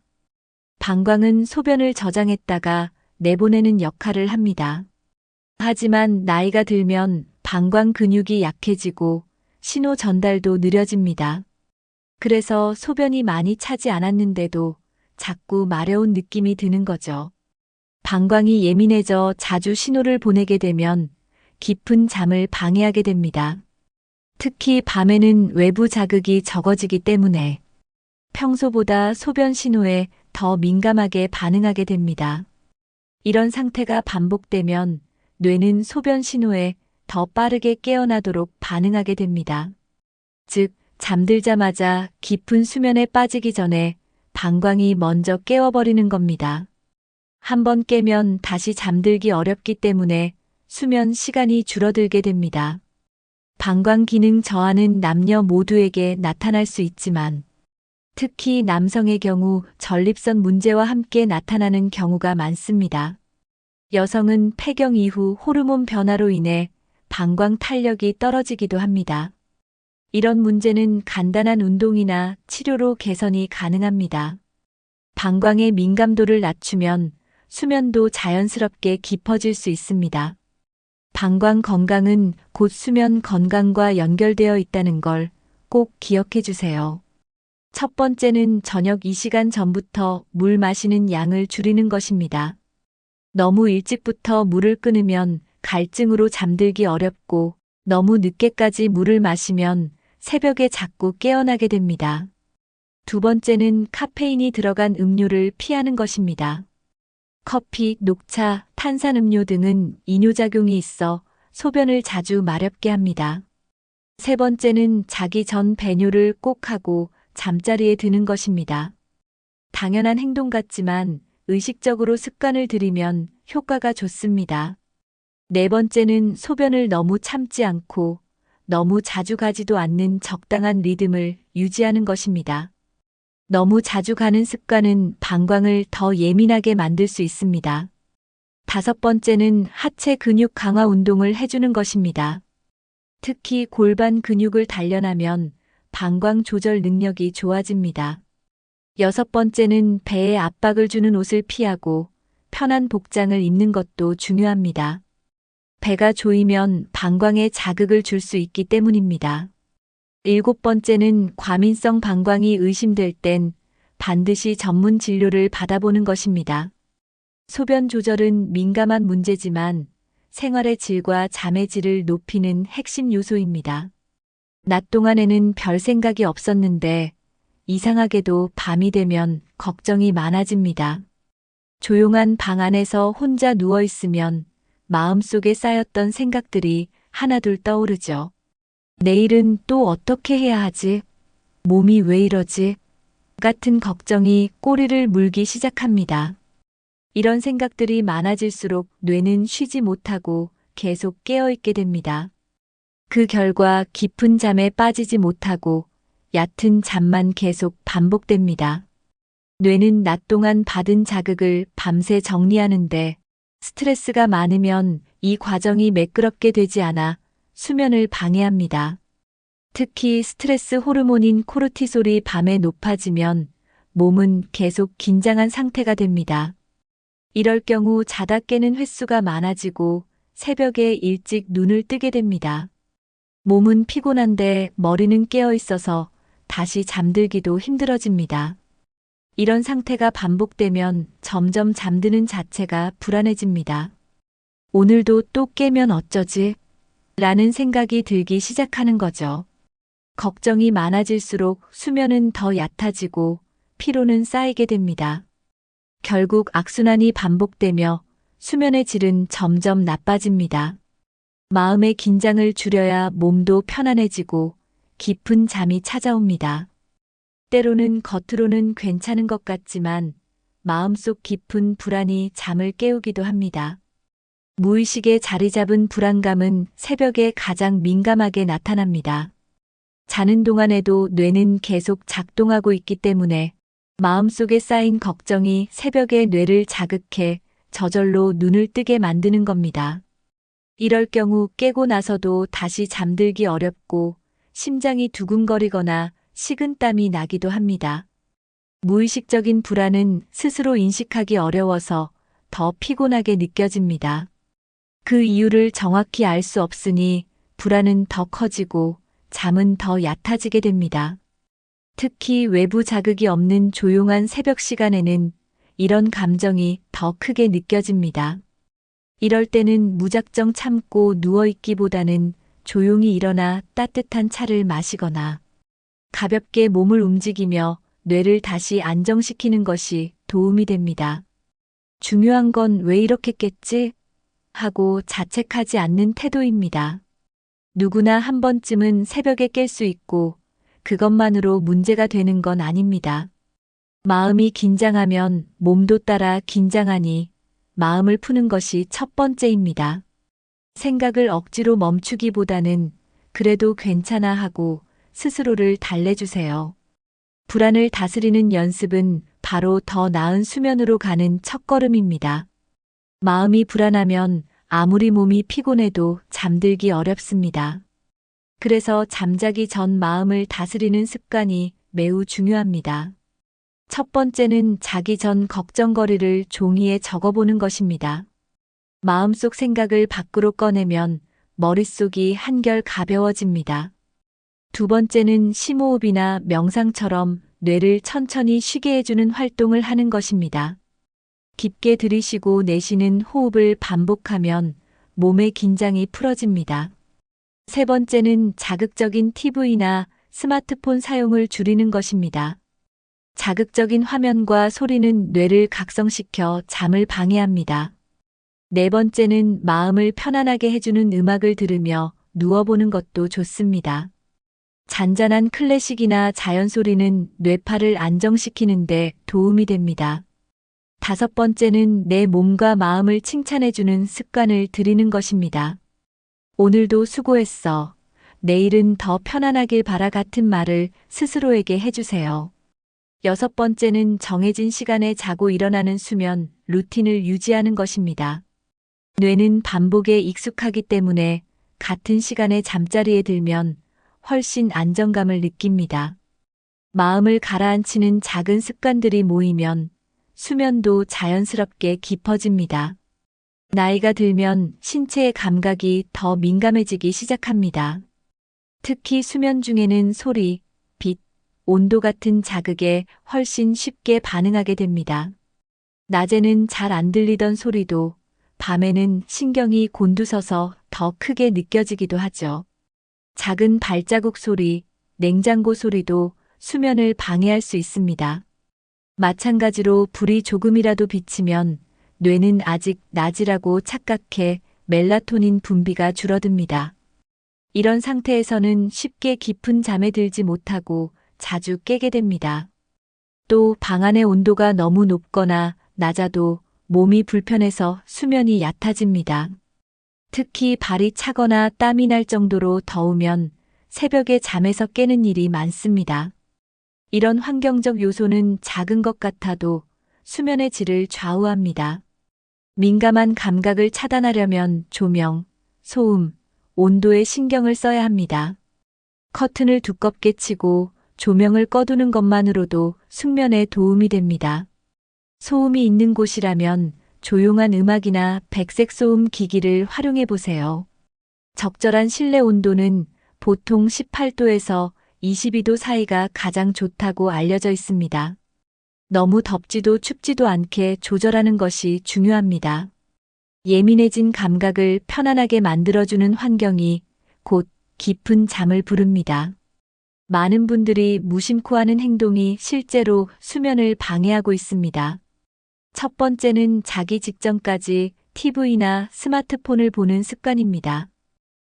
방광은 소변을 저장했다가 내보내는 역할을 합니다. 하지만 나이가 들면 방광 근육이 약해지고 신호 전달도 느려집니다. 그래서 소변이 많이 차지 않았는데도 자꾸 마려운 느낌이 드는 거죠. 방광이 예민해져 자주 신호를 보내게 되면 깊은 잠을 방해하게 됩니다. 특히 밤에는 외부 자극이 적어지기 때문에 평소보다 소변 신호에 더 민감하게 반응하게 됩니다. 이런 상태가 반복되면 뇌는 소변 신호에 더 빠르게 깨어나도록 반응하게 됩니다. 즉, 잠들자마자 깊은 수면에 빠지기 전에 방광이 먼저 깨워버리는 겁니다. 한번 깨면 다시 잠들기 어렵기 때문에 수면 시간이 줄어들게 됩니다. 방광 기능 저하는 남녀 모두에게 나타날 수 있지만 특히 남성의 경우 전립선 문제와 함께 나타나는 경우가 많습니다. 여성은 폐경 이후 호르몬 변화로 인해 방광 탄력이 떨어지기도 합니다. 이런 문제는 간단한 운동이나 치료로 개선이 가능합니다. 방광의 민감도를 낮추면 수면도 자연스럽게 깊어질 수 있습니다. 방광 건강은 곧 수면 건강과 연결되어 있다는 걸 꼭 기억해 주세요. 첫 번째는 저녁 2시간 전부터 물 마시는 양을 줄이는 것입니다. 너무 일찍부터 물을 끊으면 갈증으로 잠들기 어렵고 너무 늦게까지 물을 마시면 새벽에 자꾸 깨어나게 됩니다. 두 번째는 카페인이 들어간 음료를 피하는 것입니다. 커피, 녹차, 탄산음료 등은 이뇨작용이 있어 소변을 자주 마렵게 합니다. 세 번째는 자기 전 배뇨를 꼭 하고 잠자리에 드는 것입니다. 당연한 행동 같지만 의식적으로 습관을 들이면 효과가 좋습니다. 네 번째는 소변을 너무 참지 않고 너무 자주 가지도 않는 적당한 리듬을 유지하는 것입니다. 너무 자주 가는 습관은 방광을 더 예민하게 만들 수 있습니다. 다섯 번째는 하체 근육 강화 운동을 해주는 것입니다. 특히 골반 근육을 단련하면 방광 조절 능력이 좋아집니다. 여섯 번째는 배에 압박을 주는 옷을 피하고 편한 복장을 입는 것도 중요합니다. 배가 조이면 방광에 자극을 줄 수 있기 때문입니다. 일곱 번째는 과민성 방광이 의심될 땐 반드시 전문 진료를 받아보는 것입니다. 소변 조절은 민감한 문제지만 생활의 질과 잠의 질을 높이는 핵심 요소입니다. 낮 동안에는 별 생각이 없었는데 이상하게도 밤이 되면 걱정이 많아집니다. 조용한 방 안에서 혼자 누워 있으면 마음속에 쌓였던 생각들이 하나둘 떠오르죠. 내일은 또 어떻게 해야 하지? 몸이 왜 이러지? 같은 걱정이 꼬리를 물기 시작합니다. 이런 생각들이 많아질수록 뇌는 쉬지 못하고 계속 깨어있게 됩니다. 그 결과 깊은 잠에 빠지지 못하고 얕은 잠만 계속 반복됩니다. 뇌는 낮 동안 받은 자극을 밤새 정리하는데 스트레스가 많으면 이 과정이 매끄럽게 되지 않아 수면을 방해합니다. 특히 스트레스 호르몬인 코르티솔이 밤에 높아지면 몸은 계속 긴장한 상태가 됩니다. 이럴 경우 자다 깨는 횟수가 많아지고 새벽에 일찍 눈을 뜨게 됩니다. 몸은 피곤한데 머리는 깨어 있어서 다시 잠들기도 힘들어집니다. 이런 상태가 반복되면 점점 잠드는 자체가 불안해집니다. 오늘도 또 깨면 어쩌지? 라는 생각이 들기 시작하는 거죠. 걱정이 많아질수록 수면은 더 얕아지고 피로는 쌓이게 됩니다. 결국 악순환이 반복되며 수면의 질은 점점 나빠집니다. 마음의 긴장을 줄여야 몸도 편안해지고 깊은 잠이 찾아옵니다. 때로는 겉으로는 괜찮은 것 같지만 마음속 깊은 불안이 잠을 깨우기도 합니다. 무의식에 자리 잡은 불안감은 새벽에 가장 민감하게 나타납니다. 자는 동안에도 뇌는 계속 작동하고 있기 때문에 마음속에 쌓인 걱정이 새벽에 뇌를 자극해 저절로 눈을 뜨게 만드는 겁니다. 이럴 경우 깨고 나서도 다시 잠들기 어렵고 심장이 두근거리거나 식은땀이 나기도 합니다. 무의식적인 불안은 스스로 인식하기 어려워서 더 피곤하게 느껴집니다. 그 이유를 정확히 알 수 없으니 불안은 더 커지고 잠은 더 얕아지게 됩니다. 특히 외부 자극이 없는 조용한 새벽 시간에는 이런 감정이 더 크게 느껴집니다. 이럴 때는 무작정 참고 누워있기보다는 조용히 일어나 따뜻한 차를 마시거나 가볍게 몸을 움직이며 뇌를 다시 안정시키는 것이 도움이 됩니다. 중요한 건 왜 이렇게 깼지? 하고 자책하지 않는 태도입니다. 누구나 한 번쯤은 새벽에 깰 수 있고 그것만으로 문제가 되는 건 아닙니다. 마음이 긴장하면 몸도 따라 긴장하니 마음을 푸는 것이 첫 번째입니다. 생각을 억지로 멈추기보다는 그래도 괜찮아 하고 스스로를 달래주세요. 불안을 다스리는 연습은 바로 더 나은 수면으로 가는 첫걸음입니다. 마음이 불안하면 아무리 몸이 피곤해도 잠들기 어렵습니다. 그래서 잠자기 전 마음을 다스리는 습관이 매우 중요합니다. 첫 번째는 자기 전 걱정거리를 종이에 적어보는 것입니다. 마음속 생각을 밖으로 꺼내면 머릿속이 한결 가벼워집니다. 두 번째는 심호흡이나 명상처럼 뇌를 천천히 쉬게 해주는 활동을 하는 것입니다. 깊게 들이쉬고 내쉬는 호흡을 반복하면 몸의 긴장이 풀어집니다. 세 번째는 자극적인 TV나 스마트폰 사용을 줄이는 것입니다. 자극적인 화면과 소리는 뇌를 각성시켜 잠을 방해합니다. 네 번째는 마음을 편안하게 해주는 음악을 들으며 누워보는 것도 좋습니다. 잔잔한 클래식이나 자연소리는 뇌파를 안정시키는데 도움이 됩니다. 다섯 번째는 내 몸과 마음을 칭찬해주는 습관을 들이는 것입니다. 오늘도 수고했어. 내일은 더 편안하길 바라 같은 말을 스스로에게 해주세요. 여섯 번째는 정해진 시간에 자고 일어나는 수면 루틴을 유지하는 것입니다. 뇌는 반복에 익숙하기 때문에 같은 시간에 잠자리에 들면 훨씬 안정감을 느낍니다. 마음을 가라앉히는 작은 습관들이 모이면 수면도 자연스럽게 깊어집니다. 나이가 들면 신체의 감각이 더 민감해지기 시작합니다. 특히 수면 중에는 소리, 빛, 온도 같은 자극에 훨씬 쉽게 반응하게 됩니다. 낮에는 잘 안 들리던 소리도 밤에는 신경이 곤두서서 더 크게 느껴지기도 하죠. 작은 발자국 소리, 냉장고 소리도 수면을 방해할 수 있습니다. 마찬가지로 불이 조금이라도 비치면 뇌는 아직 낮이라고 착각해 멜라토닌 분비가 줄어듭니다. 이런 상태에서는 쉽게 깊은 잠에 들지 못하고 자주 깨게 됩니다. 또 방 안의 온도가 너무 높거나 낮아도 몸이 불편해서 수면이 얕아집니다. 특히 발이 차거나 땀이 날 정도로 더우면 새벽에 잠에서 깨는 일이 많습니다. 이런 환경적 요소는 작은 것 같아도 수면의 질을 좌우합니다. 민감한 감각을 차단하려면 조명, 소음, 온도에 신경을 써야 합니다. 커튼을 두껍게 치고 조명을 꺼두는 것만으로도 숙면에 도움이 됩니다. 소음이 있는 곳이라면 조용한 음악이나 백색 소음 기기를 활용해 보세요. 적절한 실내 온도는 보통 18도에서 22도 사이가 가장 좋다고 알려져 있습니다. 너무 덥지도 춥지도 않게 조절하는 것이 중요합니다. 예민해진 감각을 편안하게 만들어주는 환경이 곧 깊은 잠을 부릅니다. 많은 분들이 무심코 하는 행동이 실제로 수면을 방해하고 있습니다. 첫 번째는 자기 직전까지 TV나 스마트폰을 보는 습관입니다.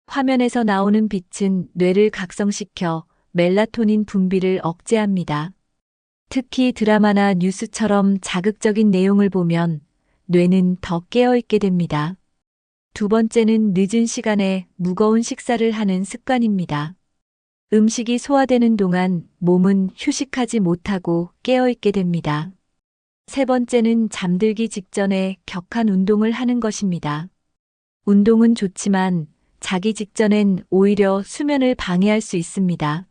화면에서 나오는 빛은 뇌를 각성시켜 멜라토닌 분비를 억제합니다. 특히 드라마나 뉴스처럼 자극적인 내용을 보면 뇌는 더 깨어있게 됩니다. 두 번째는 늦은 시간에 무거운 식사를 하는 습관입니다. 음식이 소화되는 동안 몸은 휴식하지 못하고 깨어있게 됩니다. 세 번째는 잠들기 직전에 격한 운동을 하는 것입니다. 운동은 좋지만 자기 직전엔 오히려 수면을 방해할 수 있습니다.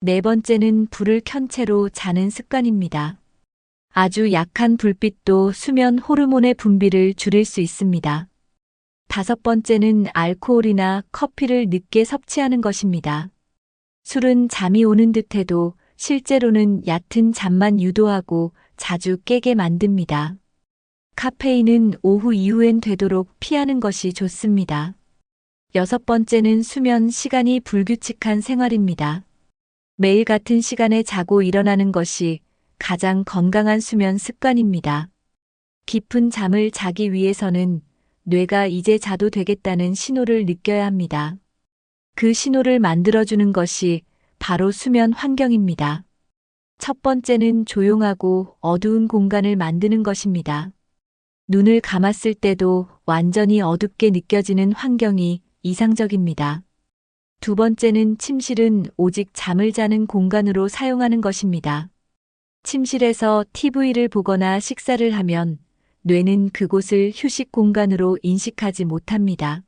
네 번째는 불을 켠 채로 자는 습관입니다. 아주 약한 불빛도 수면 호르몬의 분비를 줄일 수 있습니다. 다섯 번째는 알코올이나 커피를 늦게 섭취하는 것입니다. 술은 잠이 오는 듯해도 실제로는 얕은 잠만 유도하고 자주 깨게 만듭니다. 카페인은 오후 이후엔 되도록 피하는 것이 좋습니다. 여섯 번째는 수면 시간이 불규칙한 생활입니다. 매일 같은 시간에 자고 일어나는 것이 가장 건강한 수면 습관입니다. 깊은 잠을 자기 위해서는 뇌가 이제 자도 되겠다는 신호를 느껴야 합니다. 그 신호를 만들어주는 것이 바로 수면 환경입니다. 첫 번째는 조용하고 어두운 공간을 만드는 것입니다. 눈을 감았을 때도 완전히 어둡게 느껴지는 환경이 이상적입니다. 두 번째는 침실은 오직 잠을 자는 공간으로 사용하는 것입니다. 침실에서 TV를 보거나 식사를 하면 뇌는 그곳을 휴식 공간으로 인식하지 못합니다.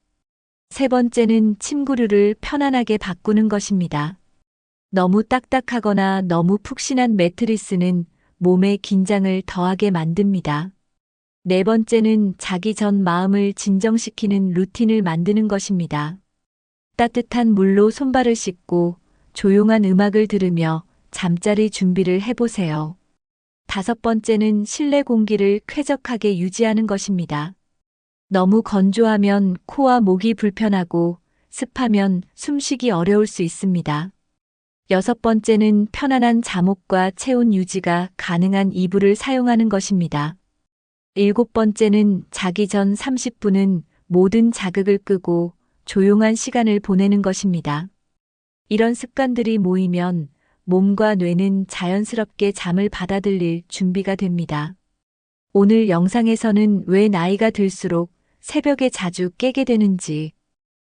세 번째는 침구류를 편안하게 바꾸는 것입니다. 너무 딱딱하거나 너무 푹신한 매트리스는 몸의 긴장을 더하게 만듭니다. 네 번째는 자기 전 마음을 진정시키는 루틴을 만드는 것입니다. 따뜻한 물로 손발을 씻고 조용한 음악을 들으며 잠자리 준비를 해보세요. 다섯 번째는 실내 공기를 쾌적하게 유지하는 것입니다. 너무 건조하면 코와 목이 불편하고 습하면 숨쉬기 어려울 수 있습니다. 여섯 번째는 편안한 잠옷과 체온 유지가 가능한 이불을 사용하는 것입니다. 일곱 번째는 자기 전 30분은 모든 자극을 끄고 조용한 시간을 보내는 것입니다. 이런 습관들이 모이면 몸과 뇌는 자연스럽게 잠을 받아들일 준비가 됩니다. 오늘 영상에서는 왜 나이가 들수록 새벽에 자주 깨게 되는지,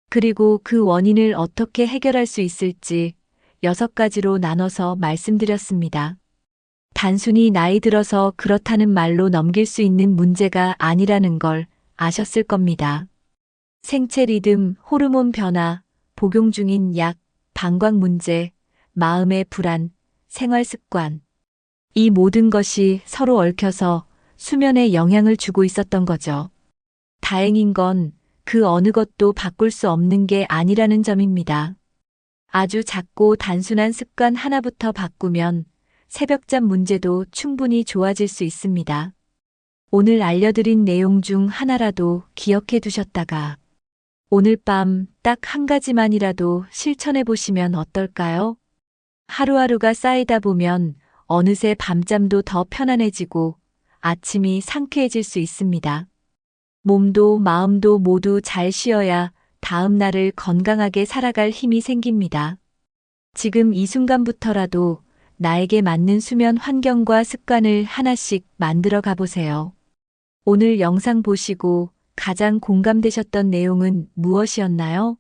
그리고 그 원인을 어떻게 해결할 수 있을지 6가지로 나눠서 말씀드렸습니다. 단순히 나이 들어서 그렇다는 말로 넘길 수 있는 문제가 아니라는 걸 아셨을 겁니다. 생체 리듬, 호르몬 변화, 복용 중인 약, 방광 문제, 마음의 불안, 생활 습관. 이 모든 것이 서로 얽혀서 수면에 영향을 주고 있었던 거죠. 다행인 건 그 어느 것도 바꿀 수 없는 게 아니라는 점입니다. 아주 작고 단순한 습관 하나부터 바꾸면 새벽잠 문제도 충분히 좋아질 수 있습니다. 오늘 알려드린 내용 중 하나라도 기억해 두셨다가 오늘 밤 딱 한 가지만이라도 실천해 보시면 어떨까요? 하루하루가 쌓이다 보면 어느새 밤잠도 더 편안해지고 아침이 상쾌해질 수 있습니다. 몸도 마음도 모두 잘 쉬어야 다음 날을 건강하게 살아갈 힘이 생깁니다. 지금 이 순간부터라도 나에게 맞는 수면 환경과 습관을 하나씩 만들어 가보세요. 오늘 영상 보시고 가장 공감되셨던 내용은 무엇이었나요?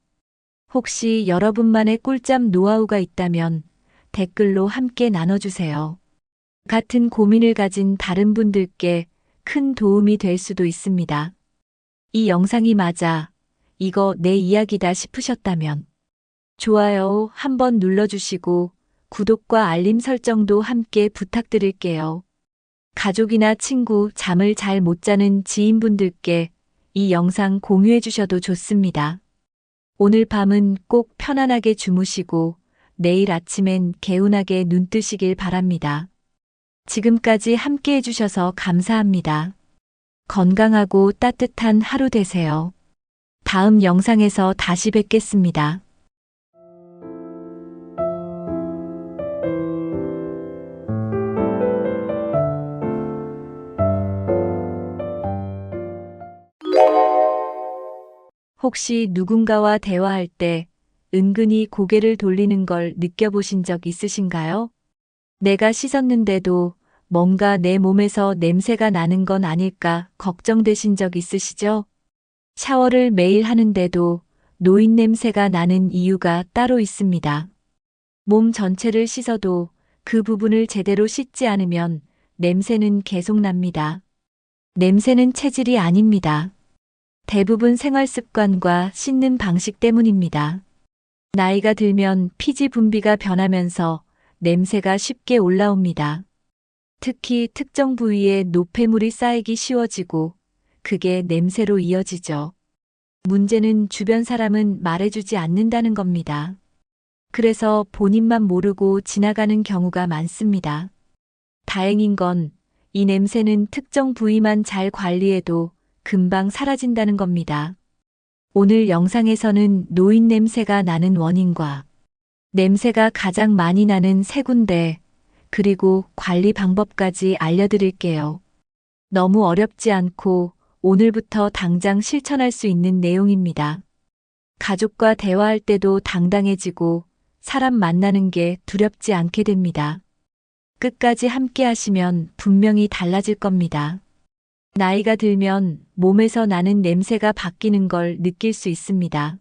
혹시 여러분만의 꿀잠 노하우가 있다면 댓글로 함께 나눠주세요. 같은 고민을 가진 다른 분들께 큰 도움이 될 수도 있습니다. 이 영상이 맞아, 이거 내 이야기다 싶으셨다면 좋아요 한번 눌러주시고 구독과 알림 설정도 함께 부탁드릴게요. 가족이나 친구, 잠을 잘 못 자는 지인분들께 이 영상 공유해 주셔도 좋습니다. 오늘 밤은 꼭 편안하게 주무시고 내일 아침엔 개운하게 눈 뜨시길 바랍니다. 지금까지 함께 해주셔서 감사합니다. 건강하고 따뜻한 하루 되세요. 다음 영상에서 다시 뵙겠습니다. 혹시 누군가와 대화할 때 은근히 고개를 돌리는 걸 느껴보신 적 있으신가요? 내가 씻었는데도 뭔가 내 몸에서 냄새가 나는 건 아닐까 걱정되신 적 있으시죠? 샤워를 매일 하는데도 노인 냄새가 나는 이유가 따로 있습니다. 몸 전체를 씻어도 그 부분을 제대로 씻지 않으면 냄새는 계속 납니다. 냄새는 체질이 아닙니다. 대부분 생활 습관과 씻는 방식 때문입니다. 나이가 들면 피지 분비가 변하면서 냄새가 쉽게 올라옵니다. 특히 특정 부위에 노폐물이 쌓이기 쉬워지고 그게 냄새로 이어지죠. 문제는 주변 사람은 말해주지 않는다는 겁니다. 그래서 본인만 모르고 지나가는 경우가 많습니다. 다행인 건 이 냄새는 특정 부위만 잘 관리해도 금방 사라진다는 겁니다. 오늘 영상에서는 노인 냄새가 나는 원인과 냄새가 가장 많이 나는 3군데, 그리고 관리 방법까지 알려드릴게요. 너무 어렵지 않고 오늘부터 당장 실천할 수 있는 내용입니다. 가족과 대화할 때도 당당해지고 사람 만나는 게 두렵지 않게 됩니다. 끝까지 함께 하시면 분명히 달라질 겁니다. 나이가 들면 몸에서 나는 냄새가 바뀌는 걸 느낄 수 있습니다.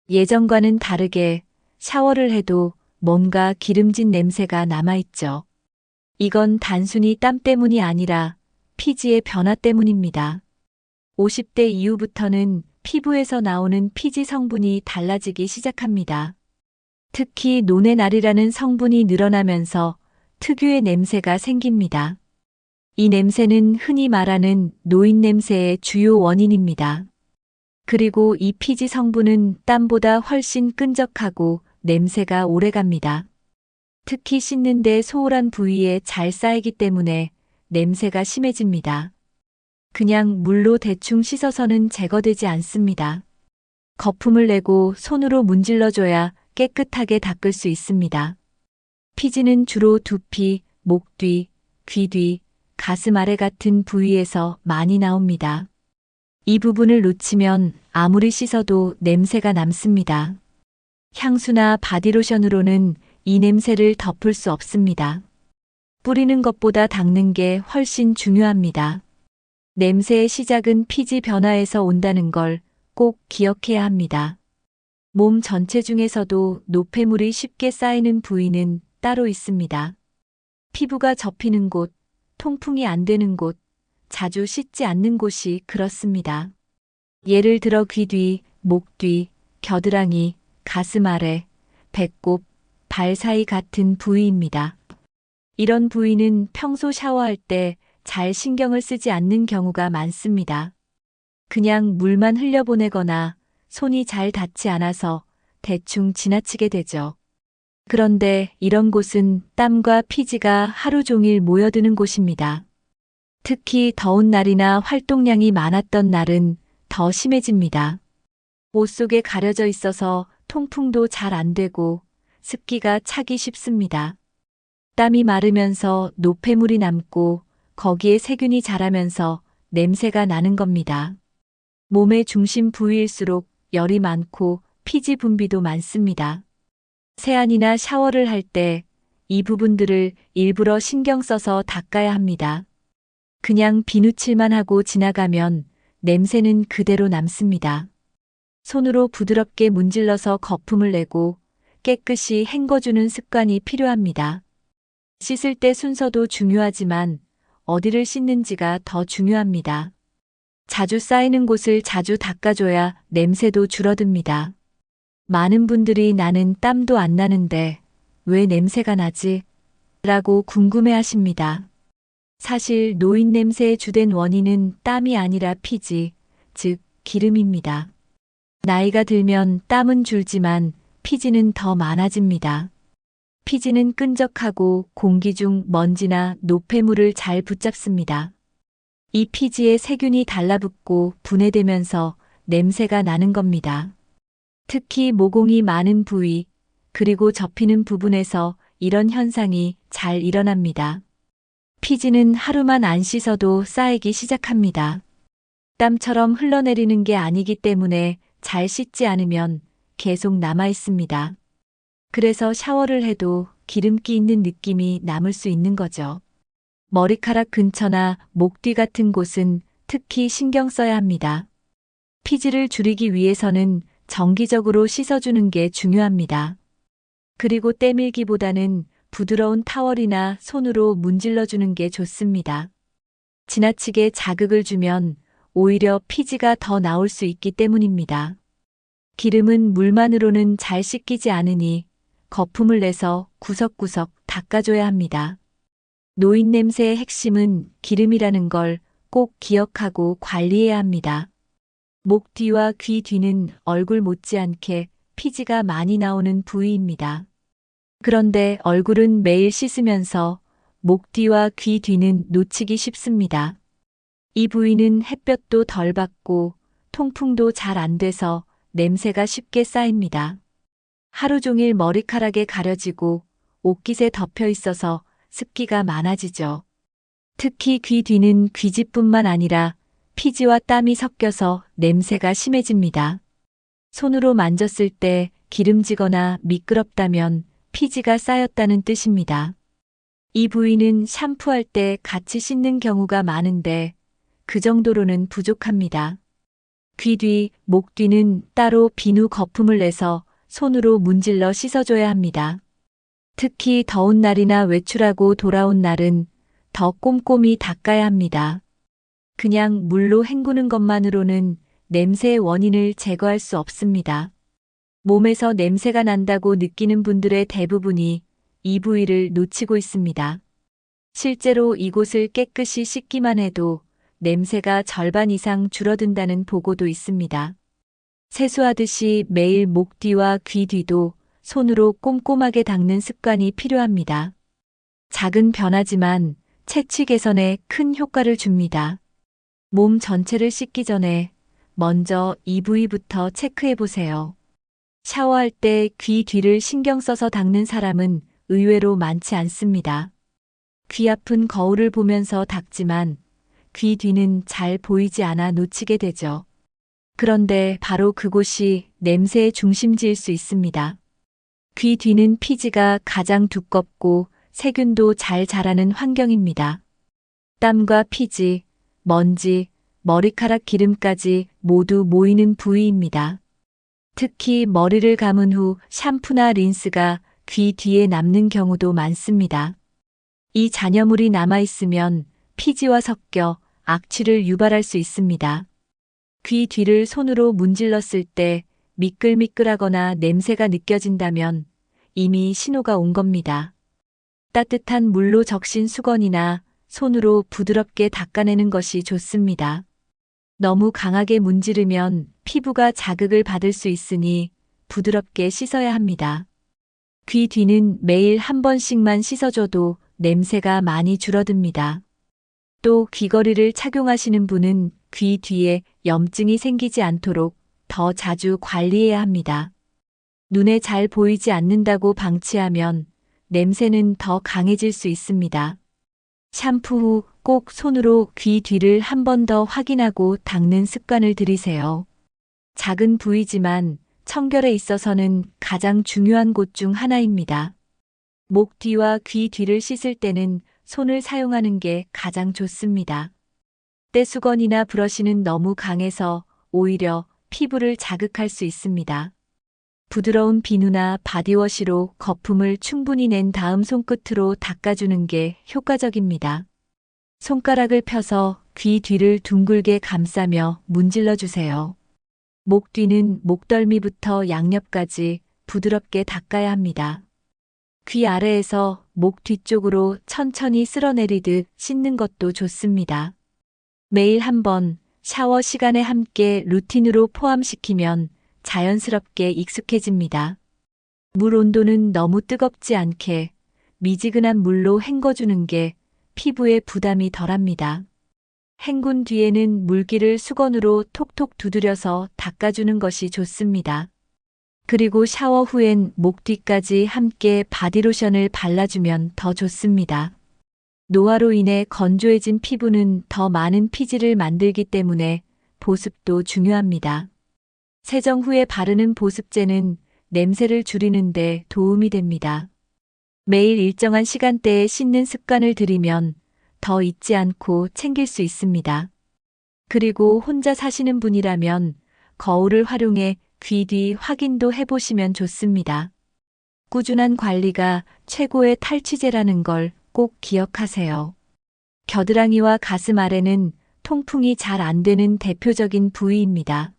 예전과는 다르게 샤워를 해도 뭔가 기름진 냄새가 남아있죠. 이건 단순히 땀 때문이 아니라 피지의 변화 때문입니다. 50대 이후부터는 피부에서 나오는 피지 성분이 달라지기 시작합니다. 특히 노네날이라는 성분이 늘어나면서 특유의 냄새가 생깁니다. 이 냄새는 흔히 말하는 노인 냄새의 주요 원인입니다. 그리고 이 피지 성분은 땀보다 훨씬 끈적하고 냄새가 오래갑니다. 특히 씻는데 소홀한 부위에 잘 쌓이기 때문에 냄새가 심해집니다. 그냥 물로 대충 씻어서는 제거되지 않습니다. 거품을 내고 손으로 문질러줘야 깨끗하게 닦을 수 있습니다. 피지는 주로 두피, 목 뒤, 귀 뒤, 가슴 아래 같은 부위에서 많이 나옵니다. 이 부분을 놓치면 아무리 씻어도 냄새가 남습니다. 향수나 바디로션으로는 이 냄새를 덮을 수 없습니다. 뿌리는 것보다 닦는 게 훨씬 중요합니다. 냄새의 시작은 피지 변화에서 온다는 걸 꼭 기억해야 합니다. 몸 전체 중에서도 노폐물이 쉽게 쌓이는 부위는 따로 있습니다. 피부가 접히는 곳, 통풍이 안 되는 곳, 자주 씻지 않는 곳이 그렇습니다. 예를 들어 귀 뒤, 목 뒤, 겨드랑이, 가슴 아래, 배꼽, 발 사이 같은 부위입니다. 이런 부위는 평소 샤워할 때 잘 신경을 쓰지 않는 경우가 많습니다. 그냥 물만 흘려보내거나 손이 잘 닿지 않아서 대충 지나치게 되죠. 그런데 이런 곳은 땀과 피지가 하루 종일 모여드는 곳입니다. 특히 더운 날이나 활동량이 많았던 날은 더 심해집니다. 옷 속에 가려져 있어서 통풍도 잘 안 되고 습기가 차기 쉽습니다. 땀이 마르면서 노폐물이 남고 거기에 세균이 자라면서 냄새가 나는 겁니다. 몸의 중심 부위일수록 열이 많고 피지 분비도 많습니다. 세안이나 샤워를 할 때 이 부분들을 일부러 신경 써서 닦아야 합니다. 그냥 비누칠만 하고 지나가면 냄새는 그대로 남습니다. 손으로 부드럽게 문질러서 거품을 내고 깨끗이 헹궈주는 습관이 필요합니다. 씻을 때 순서도 중요하지만 어디를 씻는지가 더 중요합니다. 자주 쌓이는 곳을 자주 닦아줘야 냄새도 줄어듭니다. 많은 분들이 나는 땀도 안 나는데 왜 냄새가 나지? 라고 궁금해 하십니다. 사실 노인 냄새의 주된 원인은 땀이 아니라 피지, 즉 기름입니다. 나이가 들면 땀은 줄지만 피지는 더 많아집니다. 피지는 끈적하고 공기 중 먼지나 노폐물을 잘 붙잡습니다. 이 피지에 세균이 달라붙고 분해되면서 냄새가 나는 겁니다. 특히 모공이 많은 부위, 그리고 접히는 부분에서 이런 현상이 잘 일어납니다. 피지는 하루만 안 씻어도 쌓이기 시작합니다. 땀처럼 흘러내리는 게 아니기 때문에 잘 씻지 않으면 계속 남아 있습니다. 그래서 샤워를 해도 기름기 있는 느낌이 남을 수 있는 거죠. 머리카락 근처나 목 뒤 같은 곳은 특히 신경 써야 합니다. 피지를 줄이기 위해서는 정기적으로 씻어주는 게 중요합니다. 그리고 때밀기보다는 부드러운 타월이나 손으로 문질러주는 게 좋습니다. 지나치게 자극을 주면 오히려 피지가 더 나올 수 있기 때문입니다. 기름은 물만으로는 잘 씻기지 않으니 거품을 내서 구석구석 닦아줘야 합니다. 노인 냄새의 핵심은 기름이라는 걸 꼭 기억하고 관리해야 합니다. 목 뒤와 귀 뒤는 얼굴 못지않게 피지가 많이 나오는 부위입니다. 그런데 얼굴은 매일 씻으면서 목 뒤와 귀 뒤는 놓치기 쉽습니다. 이 부위는 햇볕도 덜 받고 통풍도 잘 안 돼서 냄새가 쉽게 쌓입니다. 하루 종일 머리카락에 가려지고 옷깃에 덮여 있어서 습기가 많아지죠. 특히 귀 뒤는 귀지뿐만 아니라 피지와 땀이 섞여서 냄새가 심해집니다. 손으로 만졌을 때 기름지거나 미끄럽다면 피지가 쌓였다는 뜻입니다. 이 부위는 샴푸할 때 같이 씻는 경우가 많은데 그 정도로는 부족합니다. 귀 뒤, 목 뒤는 따로 비누 거품을 내서 손으로 문질러 씻어줘야 합니다. 특히 더운 날이나 외출하고 돌아온 날은 더 꼼꼼히 닦아야 합니다. 그냥 물로 헹구는 것만으로는 냄새의 원인을 제거할 수 없습니다. 몸에서 냄새가 난다고 느끼는 분들의 대부분이 이 부위를 놓치고 있습니다. 실제로 이곳을 깨끗이 씻기만 해도 냄새가 절반 이상 줄어든다는 보고도 있습니다. 세수하듯이 매일 목 뒤와 귀 뒤도 손으로 꼼꼼하게 닦는 습관이 필요합니다. 작은 변화지만 채취 개선에 큰 효과를 줍니다. 몸 전체를 씻기 전에 먼저 이 부위부터 체크해 보세요. 샤워할 때 귀 뒤를 신경 써서 닦는 사람은 의외로 많지 않습니다. 귀 앞은 거울을 보면서 닦지만 귀 뒤는 잘 보이지 않아 놓치게 되죠. 그런데 바로 그곳이 냄새의 중심지일 수 있습니다. 귀 뒤는 피지가 가장 두껍고 세균도 잘 자라는 환경입니다. 땀과 피지, 먼지, 머리카락 기름까지 모두 모이는 부위입니다. 특히 머리를 감은 후 샴푸나 린스가 귀 뒤에 남는 경우도 많습니다. 이 잔여물이 남아있으면 피지와 섞여 악취를 유발할 수 있습니다. 귀 뒤를 손으로 문질렀을 때 미끌미끌하거나 냄새가 느껴진다면 이미 신호가 온 겁니다. 따뜻한 물로 적신 수건이나 손으로 부드럽게 닦아내는 것이 좋습니다. 너무 강하게 문지르면 피부가 자극을 받을 수 있으니 부드럽게 씻어야 합니다. 귀 뒤는 매일 한 번씩만 씻어줘도 냄새가 많이 줄어듭니다. 또 귀걸이를 착용하시는 분은 귀 뒤에 염증이 생기지 않도록 더 자주 관리해야 합니다. 눈에 잘 보이지 않는다고 방치하면 냄새는 더 강해질 수 있습니다. 샴푸 후 꼭 손으로 귀 뒤를 한 번 더 확인하고 닦는 습관을 들이세요. 작은 부위지만 청결에 있어서는 가장 중요한 곳 중 하나입니다. 목 뒤와 귀 뒤를 씻을 때는 손을 사용하는 게 가장 좋습니다. 떼수건이나 브러쉬는 너무 강해서 오히려 피부를 자극할 수 있습니다. 부드러운 비누나 바디워시로 거품을 충분히 낸 다음 손끝으로 닦아주는 게 효과적입니다. 손가락을 펴서 귀 뒤를 둥글게 감싸며 문질러 주세요. 목 뒤는 목덜미부터 양옆까지 부드럽게 닦아야 합니다. 귀 아래에서 목 뒤쪽으로 천천히 쓸어내리듯 씻는 것도 좋습니다. 매일 한 번 샤워 시간에 함께 루틴으로 포함시키면 자연스럽게 익숙해집니다. 물 온도는 너무 뜨겁지 않게 미지근한 물로 헹궈주는 게 피부에 부담이 덜합니다. 헹군 뒤에는 물기를 수건으로 톡톡 두드려서 닦아주는 것이 좋습니다. 그리고 샤워 후엔 목 뒤까지 함께 바디로션을 발라주면 더 좋습니다. 노화로 인해 건조해진 피부는 더 많은 피지를 만들기 때문에 보습도 중요합니다. 세정 후에 바르는 보습제는 냄새를 줄이는데 도움이 됩니다. 매일 일정한 시간대에 씻는 습관을 들이면 더 잊지 않고 챙길 수 있습니다. 그리고 혼자 사시는 분이라면 거울을 활용해 귀 뒤 확인도 해보시면 좋습니다. 꾸준한 관리가 최고의 탈취제라는 걸 꼭 기억하세요. 겨드랑이와 가슴 아래는 통풍이 잘 안 되는 대표적인 부위입니다.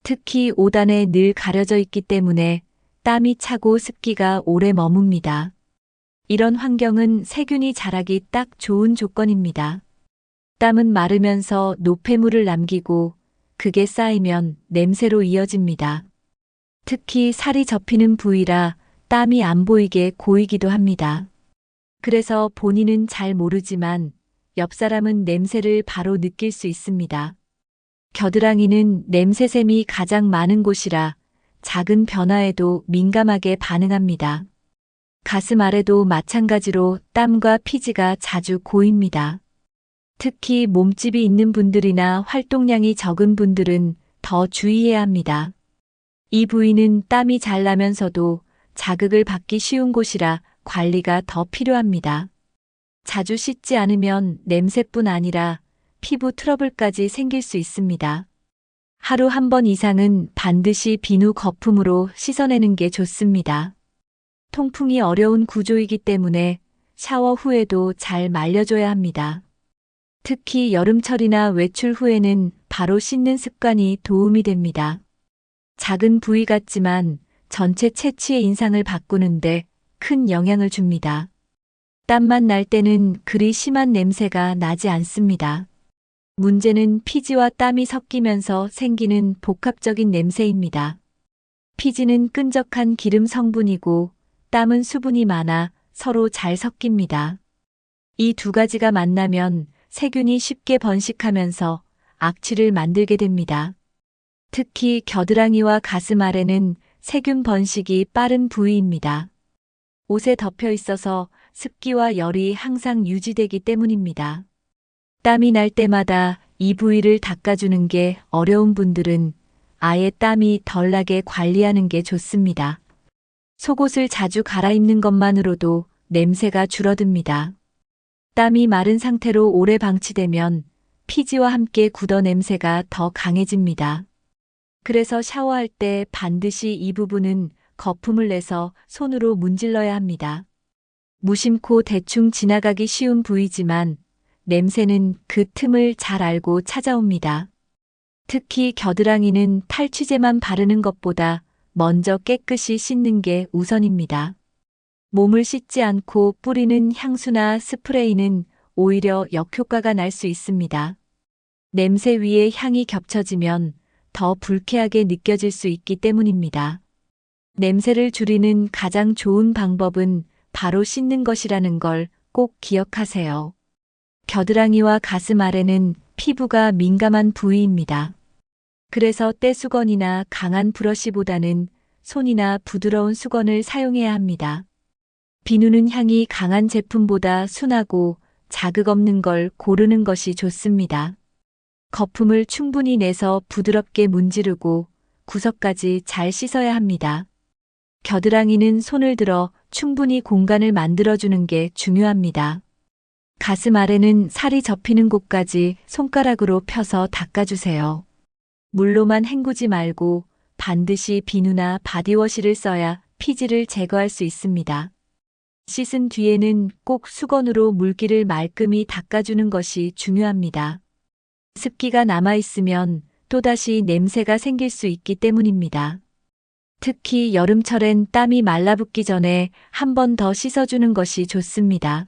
특히 5단에 늘 가려져 있기 때문에 땀이 차고 습기가 오래 머뭅니다. 이런 환경은 세균이 자라기 딱 좋은 조건입니다. 땀은 마르면서 노폐물을 남기고 그게 쌓이면 냄새로 이어집니다. 특히 살이 접히는 부위라 땀이 안 보이게 고이기도 합니다. 그래서 본인은 잘 모르지만 옆 사람은 냄새를 바로 느낄 수 있습니다. 겨드랑이는 냄새샘이 가장 많은 곳이라 작은 변화에도 민감하게 반응합니다. 가슴 아래도 마찬가지로 땀과 피지가 자주 고입니다. 특히 몸집이 있는 분들이나 활동량이 적은 분들은 더 주의해야 합니다. 이 부위는 땀이 잘 나면서도 자극을 받기 쉬운 곳이라 관리가 더 필요합니다. 자주 씻지 않으면 냄새뿐 아니라 피부 트러블까지 생길 수 있습니다. 하루 한 번 이상은 반드시 비누 거품으로 씻어내는 게 좋습니다. 통풍이 어려운 구조이기 때문에 샤워 후에도 잘 말려줘야 합니다. 특히 여름철이나 외출 후에는 바로 씻는 습관이 도움이 됩니다. 작은 부위 같지만 전체 채취의 인상을 바꾸는데 큰 영향을 줍니다. 땀만 날 때는 그리 심한 냄새가 나지 않습니다. 문제는 피지와 땀이 섞이면서 생기는 복합적인 냄새입니다. 피지는 끈적한 기름 성분이고 땀은 수분이 많아 서로 잘 섞입니다. 이 두 가지가 만나면 세균이 쉽게 번식하면서 악취를 만들게 됩니다. 특히 겨드랑이와 가슴 아래는 세균 번식이 빠른 부위입니다. 옷에 덮여 있어서 습기와 열이 항상 유지되기 때문입니다. 땀이 날 때마다 이 부위를 닦아주는 게 어려운 분들은 아예 땀이 덜 나게 관리하는 게 좋습니다. 속옷을 자주 갈아입는 것만으로도 냄새가 줄어듭니다. 땀이 마른 상태로 오래 방치되면 피지와 함께 굳어 냄새가 더 강해집니다. 그래서 샤워할 때 반드시 이 부분은 거품을 내서 손으로 문질러야 합니다. 무심코 대충 지나가기 쉬운 부위지만 냄새는 그 틈을 잘 알고 찾아옵니다. 특히 겨드랑이는 탈취제만 바르는 것보다 먼저 깨끗이 씻는 게 우선입니다. 몸을 씻지 않고 뿌리는 향수나 스프레이는 오히려 역효과가 날 수 있습니다. 냄새 위에 향이 겹쳐지면 더 불쾌하게 느껴질 수 있기 때문입니다. 냄새를 줄이는 가장 좋은 방법은 바로 씻는 것이라는 걸 꼭 기억하세요. 겨드랑이와 가슴 아래는 피부가 민감한 부위입니다. 그래서 떼수건이나 강한 브러쉬보다는 손이나 부드러운 수건을 사용해야 합니다. 비누는 향이 강한 제품보다 순하고 자극 없는 걸 고르는 것이 좋습니다. 거품을 충분히 내서 부드럽게 문지르고 구석까지 잘 씻어야 합니다. 겨드랑이는 손을 들어 충분히 공간을 만들어주는 게 중요합니다. 가슴 아래는 살이 접히는 곳까지 손가락으로 펴서 닦아주세요. 물로만 헹구지 말고 반드시 비누나 바디워시를 써야 피지를 제거할 수 있습니다. 씻은 뒤에는 꼭 수건으로 물기를 말끔히 닦아주는 것이 중요합니다. 습기가 남아있으면 또다시 냄새가 생길 수 있기 때문입니다. 특히 여름철엔 땀이 말라붙기 전에 한 번 더 씻어주는 것이 좋습니다.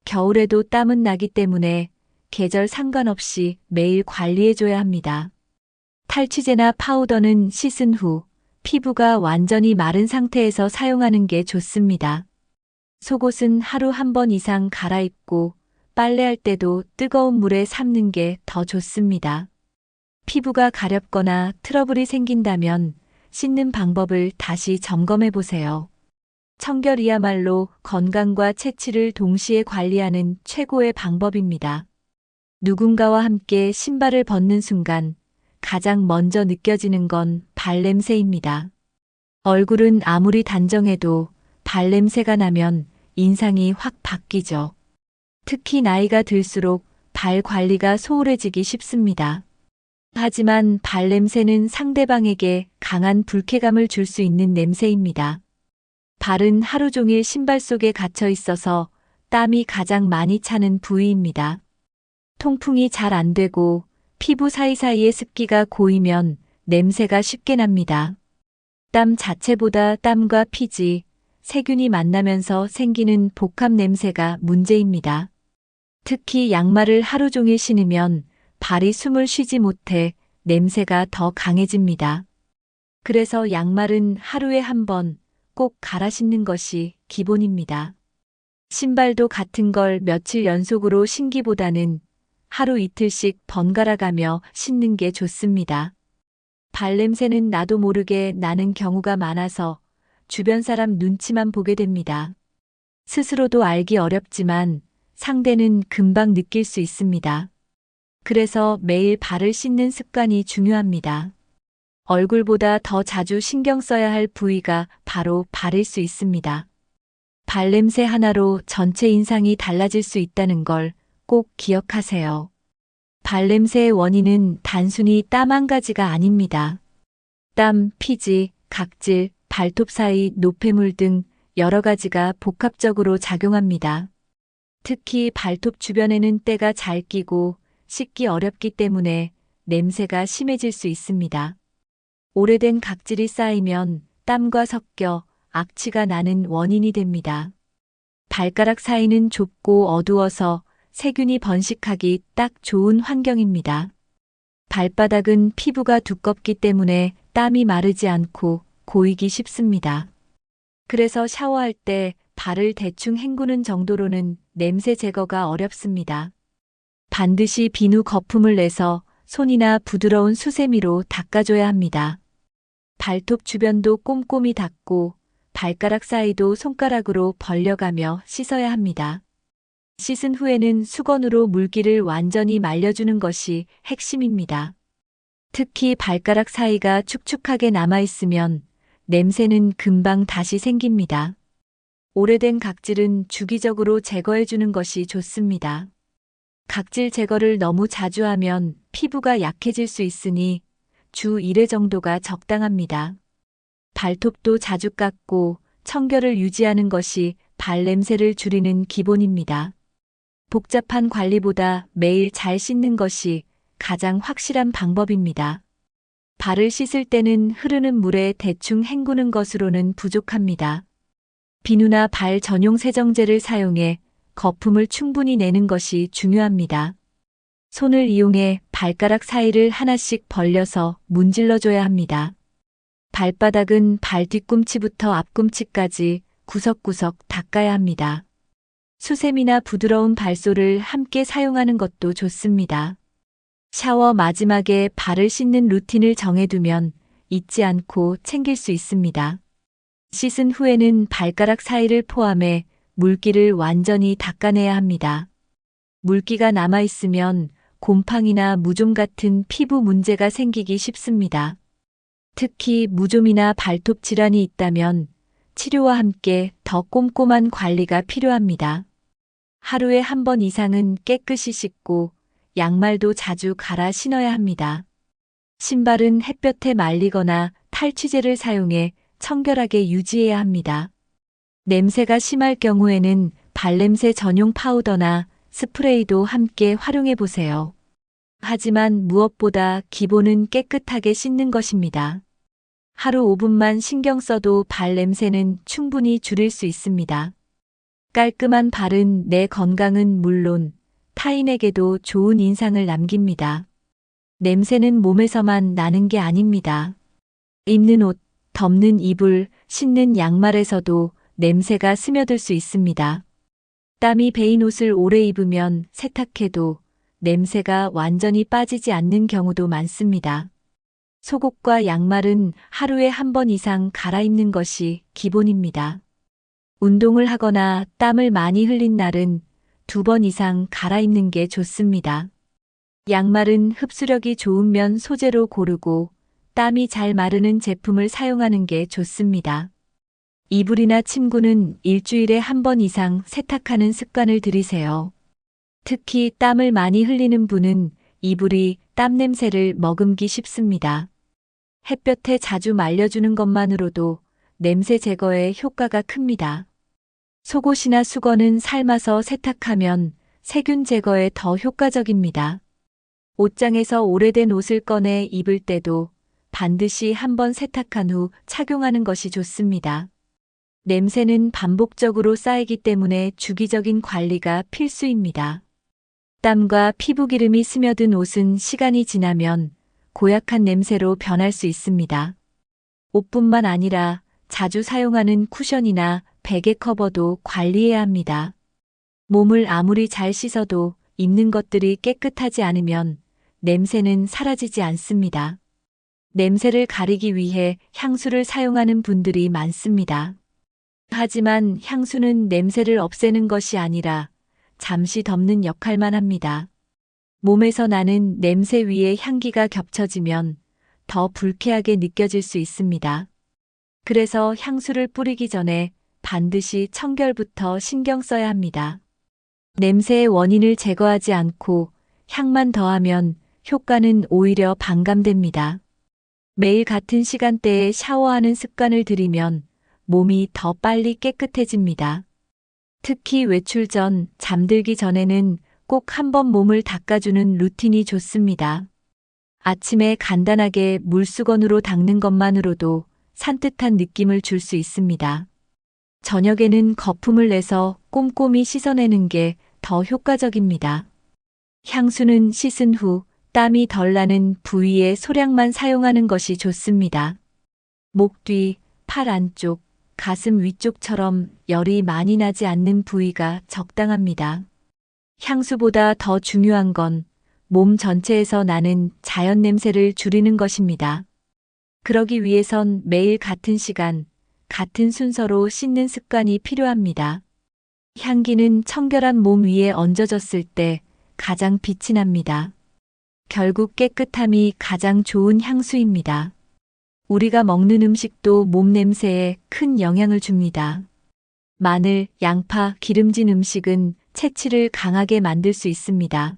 겨울에도 땀은 나기 때문에 계절 상관없이 매일 관리해줘야 합니다. 탈취제나 파우더는 씻은 후 피부가 완전히 마른 상태에서 사용하는 게 좋습니다. 속옷은 하루 한 번 이상 갈아입고 빨래할 때도 뜨거운 물에 삶는 게 더 좋습니다. 피부가 가렵거나 트러블이 생긴다면 씻는 방법을 다시 점검해 보세요. 청결이야말로 건강과 채취를 동시에 관리하는 최고의 방법입니다. 누군가와 함께 신발을 벗는 순간 가장 먼저 느껴지는 건 발냄새입니다. 얼굴은 아무리 단정해도 발냄새가 나면 인상이 확 바뀌죠. 특히 나이가 들수록 발 관리가 소홀해지기 쉽습니다. 하지만 발냄새는 상대방에게 강한 불쾌감을 줄 수 있는 냄새입니다. 발은 하루 종일 신발 속에 갇혀 있어서 땀이 가장 많이 차는 부위입니다. 통풍이 잘 안 되고 피부 사이사이에 습기가 고이면 냄새가 쉽게 납니다. 땀 자체보다 땀과 피지, 세균이 만나면서 생기는 복합 냄새가 문제입니다. 특히 양말을 하루 종일 신으면 발이 숨을 쉬지 못해 냄새가 더 강해집니다. 그래서 양말은 하루에 한 번 꼭 갈아 신는 것이 기본입니다. 신발도 같은 걸 며칠 연속으로 신기보다는 하루 이틀씩 번갈아 가며 신는 게 좋습니다. 발냄새는 나도 모르게 나는 경우가 많아서 주변 사람 눈치만 보게 됩니다. 스스로도 알기 어렵지만 상대는 금방 느낄 수 있습니다. 그래서 매일 발을 씻는 습관이 중요합니다. 얼굴보다 더 자주 신경 써야 할 부위가 바로 발일 수 있습니다. 발냄새 하나로 전체 인상이 달라질 수 있다는 걸 꼭 기억하세요. 발냄새의 원인은 단순히 땀 한 가지가 아닙니다. 땀, 피지, 각질, 발톱 사이 노폐물 등 여러 가지가 복합적으로 작용합니다. 특히 발톱 주변에는 때가 잘 끼고 씻기 어렵기 때문에 냄새가 심해질 수 있습니다. 오래된 각질이 쌓이면 땀과 섞여 악취가 나는 원인이 됩니다. 발가락 사이는 좁고 어두워서 세균이 번식하기 딱 좋은 환경입니다. 발바닥은 피부가 두껍기 때문에 땀이 마르지 않고 고이기 쉽습니다. 그래서 샤워할 때 발을 대충 헹구는 정도로는 냄새 제거가 어렵습니다. 반드시 비누 거품을 내서 손이나 부드러운 수세미로 닦아줘야 합니다. 발톱 주변도 꼼꼼히 닦고 발가락 사이도 손가락으로 벌려가며 씻어야 합니다. 씻은 후에는 수건으로 물기를 완전히 말려주는 것이 핵심입니다. 특히 발가락 사이가 축축하게 남아있으면 냄새는 금방 다시 생깁니다. 오래된 각질은 주기적으로 제거해주는 것이 좋습니다. 각질 제거를 너무 자주 하면 피부가 약해질 수 있으니 주 1회 정도가 적당합니다. 발톱도 자주 깎고 청결을 유지하는 것이 발냄새를 줄이는 기본입니다. 복잡한 관리보다 매일 잘 씻는 것이 가장 확실한 방법입니다. 발을 씻을 때는 흐르는 물에 대충 헹구는 것으로는 부족합니다. 비누나 발 전용 세정제를 사용해 거품을 충분히 내는 것이 중요합니다. 손을 이용해 발가락 사이를 하나씩 벌려서 문질러줘야 합니다. 발바닥은 발 뒤꿈치부터 앞꿈치까지 구석구석 닦아야 합니다. 수세미나 부드러운 발솔을 함께 사용하는 것도 좋습니다. 샤워 마지막에 발을 씻는 루틴을 정해두면 잊지 않고 챙길 수 있습니다. 씻은 후에는 발가락 사이를 포함해 물기를 완전히 닦아내야 합니다. 물기가 남아있으면 곰팡이나 무좀 같은 피부 문제가 생기기 쉽습니다. 특히 무좀이나 발톱 질환이 있다면 치료와 함께 더 꼼꼼한 관리가 필요합니다. 하루에 한 번 이상은 깨끗이 씻고 양말도 자주 갈아 신어야 합니다. 신발은 햇볕에 말리거나 탈취제를 사용해 청결하게 유지해야 합니다. 냄새가 심할 경우에는 발냄새 전용 파우더나 스프레이도 함께 활용해 보세요. 하지만 무엇보다 기본은 깨끗하게 씻는 것입니다. 하루 5분만 신경 써도 발냄새는 충분히 줄일 수 있습니다. 깔끔한 발은 내 건강은 물론 타인에게도 좋은 인상을 남깁니다. 냄새는 몸에서만 나는 게 아닙니다. 입는 옷, 덮는 이불, 신는 양말에서도 냄새가 스며들 수 있습니다. 땀이 배인 옷을 오래 입으면 세탁해도 냄새가 완전히 빠지지 않는 경우도 많습니다. 속옷과 양말은 하루에 한 번 이상 갈아입는 것이 기본입니다. 운동을 하거나 땀을 많이 흘린 날은 2번 이상 갈아입는 게 좋습니다. 양말은 흡수력이 좋은 면 소재로 고르고 땀이 잘 마르는 제품을 사용하는 게 좋습니다. 이불이나 침구는 일주일에 한 번 이상 세탁하는 습관을 들이세요. 특히 땀을 많이 흘리는 분은 이불이 땀 냄새를 머금기 쉽습니다. 햇볕에 자주 말려주는 것만으로도 냄새 제거에 효과가 큽니다. 속옷이나 수건은 삶아서 세탁하면 세균 제거에 더 효과적입니다. 옷장에서 오래된 옷을 꺼내 입을 때도 반드시 한 번 세탁한 후 착용하는 것이 좋습니다. 냄새는 반복적으로 쌓이기 때문에 주기적인 관리가 필수입니다. 땀과 피부 기름이 스며든 옷은 시간이 지나면 고약한 냄새로 변할 수 있습니다. 옷뿐만 아니라 자주 사용하는 쿠션이나 베개 커버도 관리해야 합니다. 몸을 아무리 잘 씻어도 입는 것들이 깨끗하지 않으면 냄새는 사라지지 않습니다. 냄새를 가리기 위해 향수를 사용하는 분들이 많습니다. 하지만 향수는 냄새를 없애는 것이 아니라 잠시 덮는 역할만 합니다. 몸에서 나는 냄새 위에 향기가 겹쳐지면 더 불쾌하게 느껴질 수 있습니다. 그래서 향수를 뿌리기 전에 반드시 청결부터 신경 써야 합니다. 냄새의 원인을 제거하지 않고 향만 더하면 효과는 오히려 반감됩니다. 매일 같은 시간대에 샤워하는 습관을 들이면 몸이 더 빨리 깨끗해집니다. 특히 외출 전, 잠들기 전에는 꼭 한번 몸을 닦아주는 루틴이 좋습니다. 아침에 간단하게 물수건으로 닦는 것만으로도 산뜻한 느낌을 줄 수 있습니다. 저녁에는 거품을 내서 꼼꼼히 씻어내는 게 더 효과적입니다. 향수는 씻은 후 땀이 덜 나는 부위에 소량만 사용하는 것이 좋습니다. 목 뒤, 팔 안쪽, 가슴 위쪽처럼 열이 많이 나지 않는 부위가 적당합니다. 향수보다 더 중요한 건 몸 전체에서 나는 자연 냄새를 줄이는 것입니다. 그러기 위해선 매일 같은 시간, 같은 순서로 씻는 습관이 필요합니다. 향기는 청결한 몸 위에 얹어졌을 때 가장 빛이 납니다. 결국 깨끗함이 가장 좋은 향수입니다. 우리가 먹는 음식도 몸 냄새에 큰 영향을 줍니다. 마늘, 양파, 기름진 음식은 체취를 강하게 만들 수 있습니다.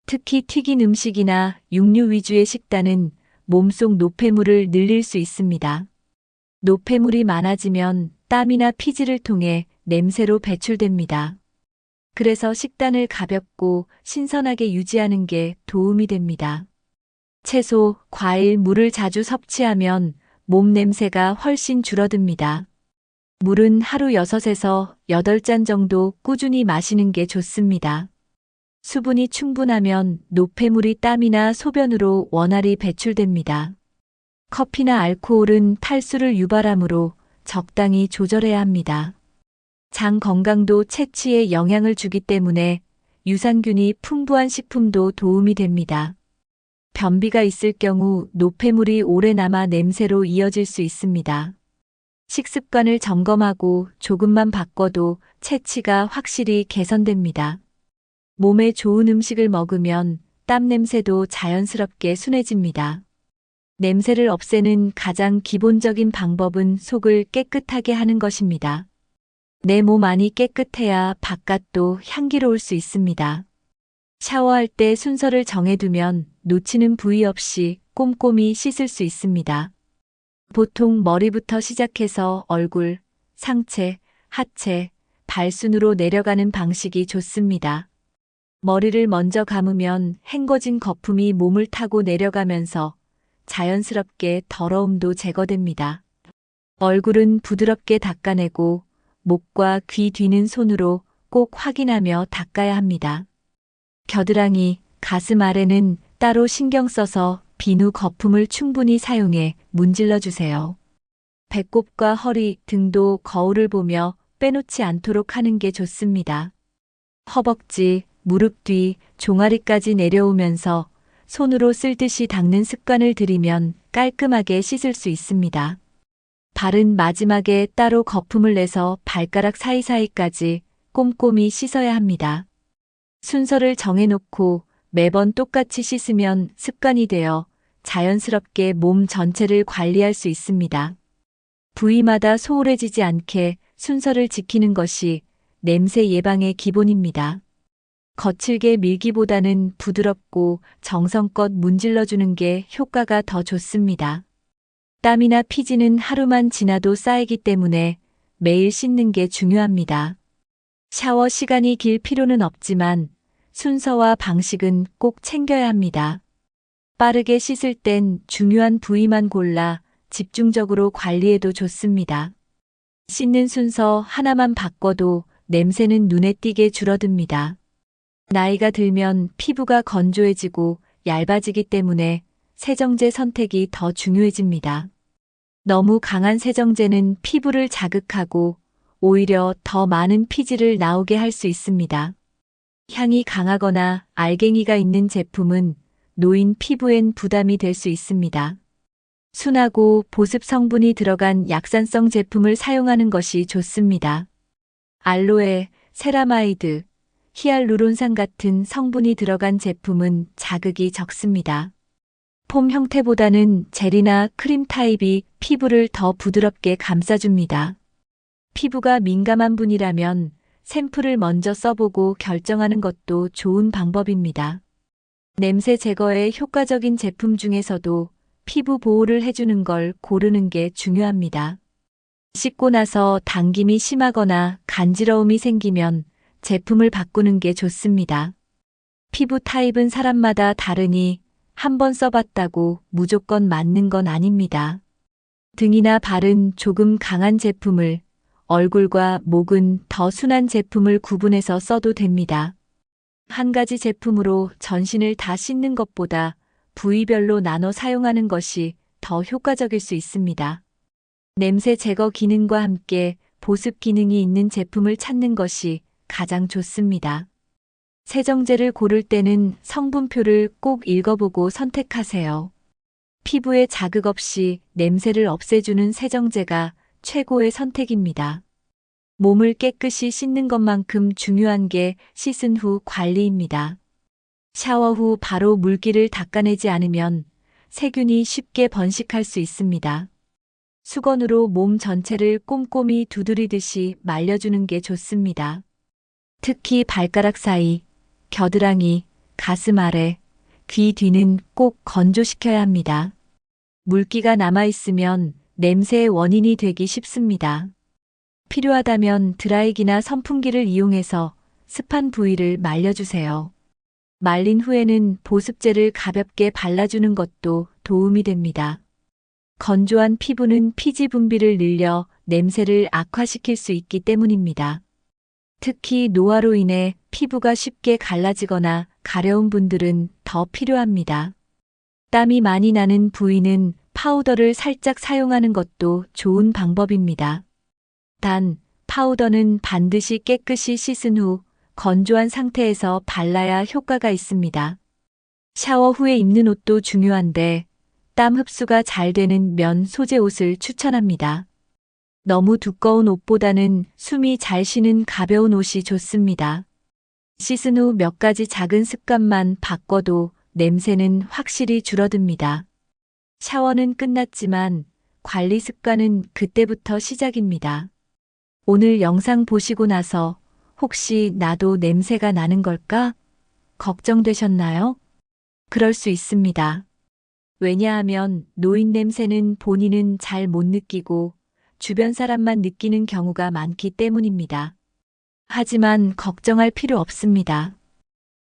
특히 튀긴 음식이나 육류 위주의 식단은 몸속 노폐물을 늘릴 수 있습니다. 노폐물이 많아지면 땀이나 피지를 통해 냄새로 배출됩니다. 그래서 식단을 가볍고 신선하게 유지하는 게 도움이 됩니다. 채소, 과일, 물을 자주 섭취하면 몸 냄새가 훨씬 줄어듭니다. 물은 하루 6에서 8잔 정도 꾸준히 마시는 게 좋습니다. 수분이 충분하면 노폐물이 땀이나 소변으로 원활히 배출됩니다. 커피나 알코올은 탈수를 유발하므로 적당히 조절해야 합니다. 장 건강도 채취에 영향을 주기 때문에 유산균이 풍부한 식품도 도움이 됩니다. 변비가 있을 경우 노폐물이 오래 남아 냄새로 이어질 수 있습니다. 식습관을 점검하고 조금만 바꿔도 채취가 확실히 개선됩니다. 몸에 좋은 음식을 먹으면 땀 냄새도 자연스럽게 순해집니다. 냄새를 없애는 가장 기본적인 방법은 속을 깨끗하게 하는 것입니다. 내 몸 안이 깨끗해야 바깥도 향기로울 수 있습니다. 샤워할 때 순서를 정해두면 놓치는 부위 없이 꼼꼼히 씻을 수 있습니다. 보통 머리부터 시작해서 얼굴, 상체, 하체, 발순으로 내려가는 방식이 좋습니다. 머리를 먼저 감으면 헹궈진 거품이 몸을 타고 내려가면서 자연스럽게 더러움도 제거됩니다. 얼굴은 부드럽게 닦아내고 목과 귀 뒤는 손으로 꼭 확인하며 닦아야 합니다. 겨드랑이, 가슴 아래는 따로 신경 써서 비누 거품을 충분히 사용해 문질러 주세요. 배꼽과 허리, 등도 거울을 보며 빼놓지 않도록 하는 게 좋습니다. 허벅지, 무릎 뒤, 종아리까지 내려오면서 손으로 쓸듯이 닦는 습관을 들이면 깔끔하게 씻을 수 있습니다. 발은 마지막에 따로 거품을 내서 발가락 사이사이까지 꼼꼼히 씻어야 합니다. 순서를 정해놓고 매번 똑같이 씻으면 습관이 되어 자연스럽게 몸 전체를 관리할 수 있습니다. 부위마다 소홀해지지 않게 순서를 지키는 것이 냄새 예방의 기본입니다. 거칠게 밀기보다는 부드럽고 정성껏 문질러주는 게 효과가 더 좋습니다. 땀이나 피지는 하루만 지나도 쌓이기 때문에 매일 씻는 게 중요합니다. 샤워 시간이 길 필요는 없지만 순서와 방식은 꼭 챙겨야 합니다. 빠르게 씻을 땐 중요한 부위만 골라 집중적으로 관리해도 좋습니다. 씻는 순서 하나만 바꿔도 냄새는 눈에 띄게 줄어듭니다. 나이가 들면 피부가 건조해지고 얇아지기 때문에 세정제 선택이 더 중요해집니다. 너무 강한 세정제는 피부를 자극하고 오히려 더 많은 피지를 나오게 할 수 있습니다. 향이 강하거나 알갱이가 있는 제품은 노인 피부엔 부담이 될 수 있습니다. 순하고 보습 성분이 들어간 약산성 제품을 사용하는 것이 좋습니다. 알로에, 세라마이드, 히알루론산 같은 성분이 들어간 제품은 자극이 적습니다. 폼 형태보다는 젤이나 크림 타입이 피부를 더 부드럽게 감싸줍니다. 피부가 민감한 분이라면 샘플을 먼저 써보고 결정하는 것도 좋은 방법입니다. 냄새 제거에 효과적인 제품 중에서도 피부 보호를 해주는 걸 고르는 게 중요합니다. 씻고 나서 당김이 심하거나 간지러움이 생기면 제품을 바꾸는 게 좋습니다. 피부 타입은 사람마다 다르니 한번 써봤다고 무조건 맞는 건 아닙니다. 등이나 발은 조금 강한 제품을, 얼굴과 목은 더 순한 제품을 구분해서 써도 됩니다. 한 가지 제품으로 전신을 다 씻는 것보다 부위별로 나눠 사용하는 것이 더 효과적일 수 있습니다. 냄새 제거 기능과 함께 보습 기능이 있는 제품을 찾는 것이 가장 좋습니다. 세정제를 고를 때는 성분표를 꼭 읽어보고 선택하세요. 피부에 자극 없이 냄새를 없애주는 세정제가 최고의 선택입니다. 몸을 깨끗이 씻는 것만큼 중요한 게 씻은 후 관리입니다. 샤워 후 바로 물기를 닦아내지 않으면 세균이 쉽게 번식할 수 있습니다. 수건으로 몸 전체를 꼼꼼히 두드리듯이 말려주는 게 좋습니다. 특히 발가락 사이, 겨드랑이, 가슴 아래, 귀 뒤는 꼭 건조시켜야 합니다. 물기가 남아있으면 냄새의 원인이 되기 쉽습니다. 필요하다면 드라이기나 선풍기를 이용해서 습한 부위를 말려주세요. 말린 후에는 보습제를 가볍게 발라주는 것도 도움이 됩니다. 건조한 피부는 피지 분비를 늘려 냄새를 악화시킬 수 있기 때문입니다. 특히 노화로 인해 피부가 쉽게 갈라지거나 가려운 분들은 더 필요합니다. 땀이 많이 나는 부위는 파우더를 살짝 사용하는 것도 좋은 방법입니다. 단, 파우더는 반드시 깨끗이 씻은 후 건조한 상태에서 발라야 효과가 있습니다. 샤워 후에 입는 옷도 중요한데 땀 흡수가 잘 되는 면 소재 옷을 추천합니다. 너무 두꺼운 옷보다는 숨이 잘 쉬는 가벼운 옷이 좋습니다. 씻은 후 몇 가지 작은 습관만 바꿔도 냄새는 확실히 줄어듭니다. 샤워는 끝났지만 관리 습관은 그때부터 시작입니다. 오늘 영상 보시고 나서 혹시 나도 냄새가 나는 걸까? 걱정되셨나요? 그럴 수 있습니다. 왜냐하면 노인 냄새는 본인은 잘 못 느끼고 주변 사람만 느끼는 경우가 많기 때문입니다. 하지만 걱정할 필요 없습니다.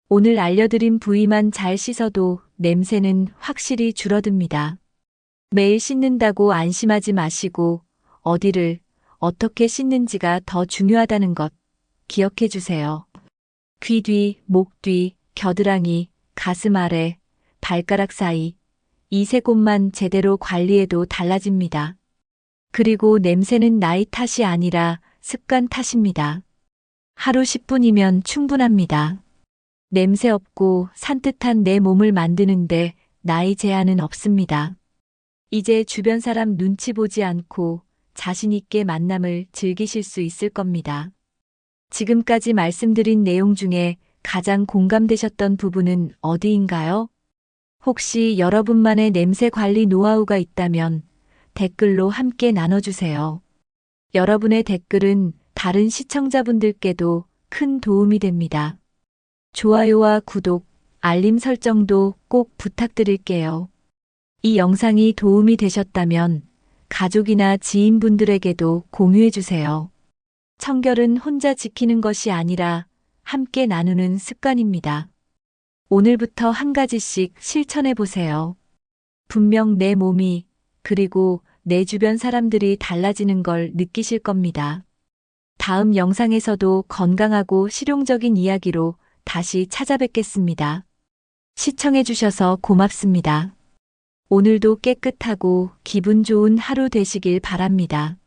오늘 알려드린 부위만 잘 씻어도 냄새는 확실히 줄어듭니다. 매일 씻는다고 안심하지 마시고 어디를 어떻게 씻는지가 더 중요하다는 것 기억해 주세요. 귀 뒤, 목 뒤, 겨드랑이, 가슴 아래, 발가락 사이, 이 세 곳만 제대로 관리해도 달라집니다. 그리고 냄새는 나이 탓이 아니라 습관 탓입니다. 하루 10분이면 충분합니다. 냄새 없고 산뜻한 내 몸을 만드는데 나이 제한은 없습니다. 이제 주변 사람 눈치 보지 않고 자신 있게 만남을 즐기실 수 있을 겁니다. 지금까지 말씀드린 내용 중에 가장 공감되셨던 부분은 어디인가요? 혹시 여러분만의 냄새 관리 노하우가 있다면 댓글로 함께 나눠주세요. 여러분의 댓글은 다른 시청자분들께도 큰 도움이 됩니다. 좋아요와 구독, 알림 설정도 꼭 부탁드릴게요. 이 영상이 도움이 되셨다면 가족이나 지인분들에게도 공유해주세요. 청결은 혼자 지키는 것이 아니라 함께 나누는 습관입니다. 오늘부터 한 가지씩 실천해보세요. 분명 내 몸이 그리고 내 주변 사람들이 달라지는 걸 느끼실 겁니다. 다음 영상에서도 건강하고 실용적인 이야기로 다시 찾아뵙겠습니다. 시청해주셔서 고맙습니다. 오늘도 깨끗하고 기분 좋은 하루 되시길 바랍니다.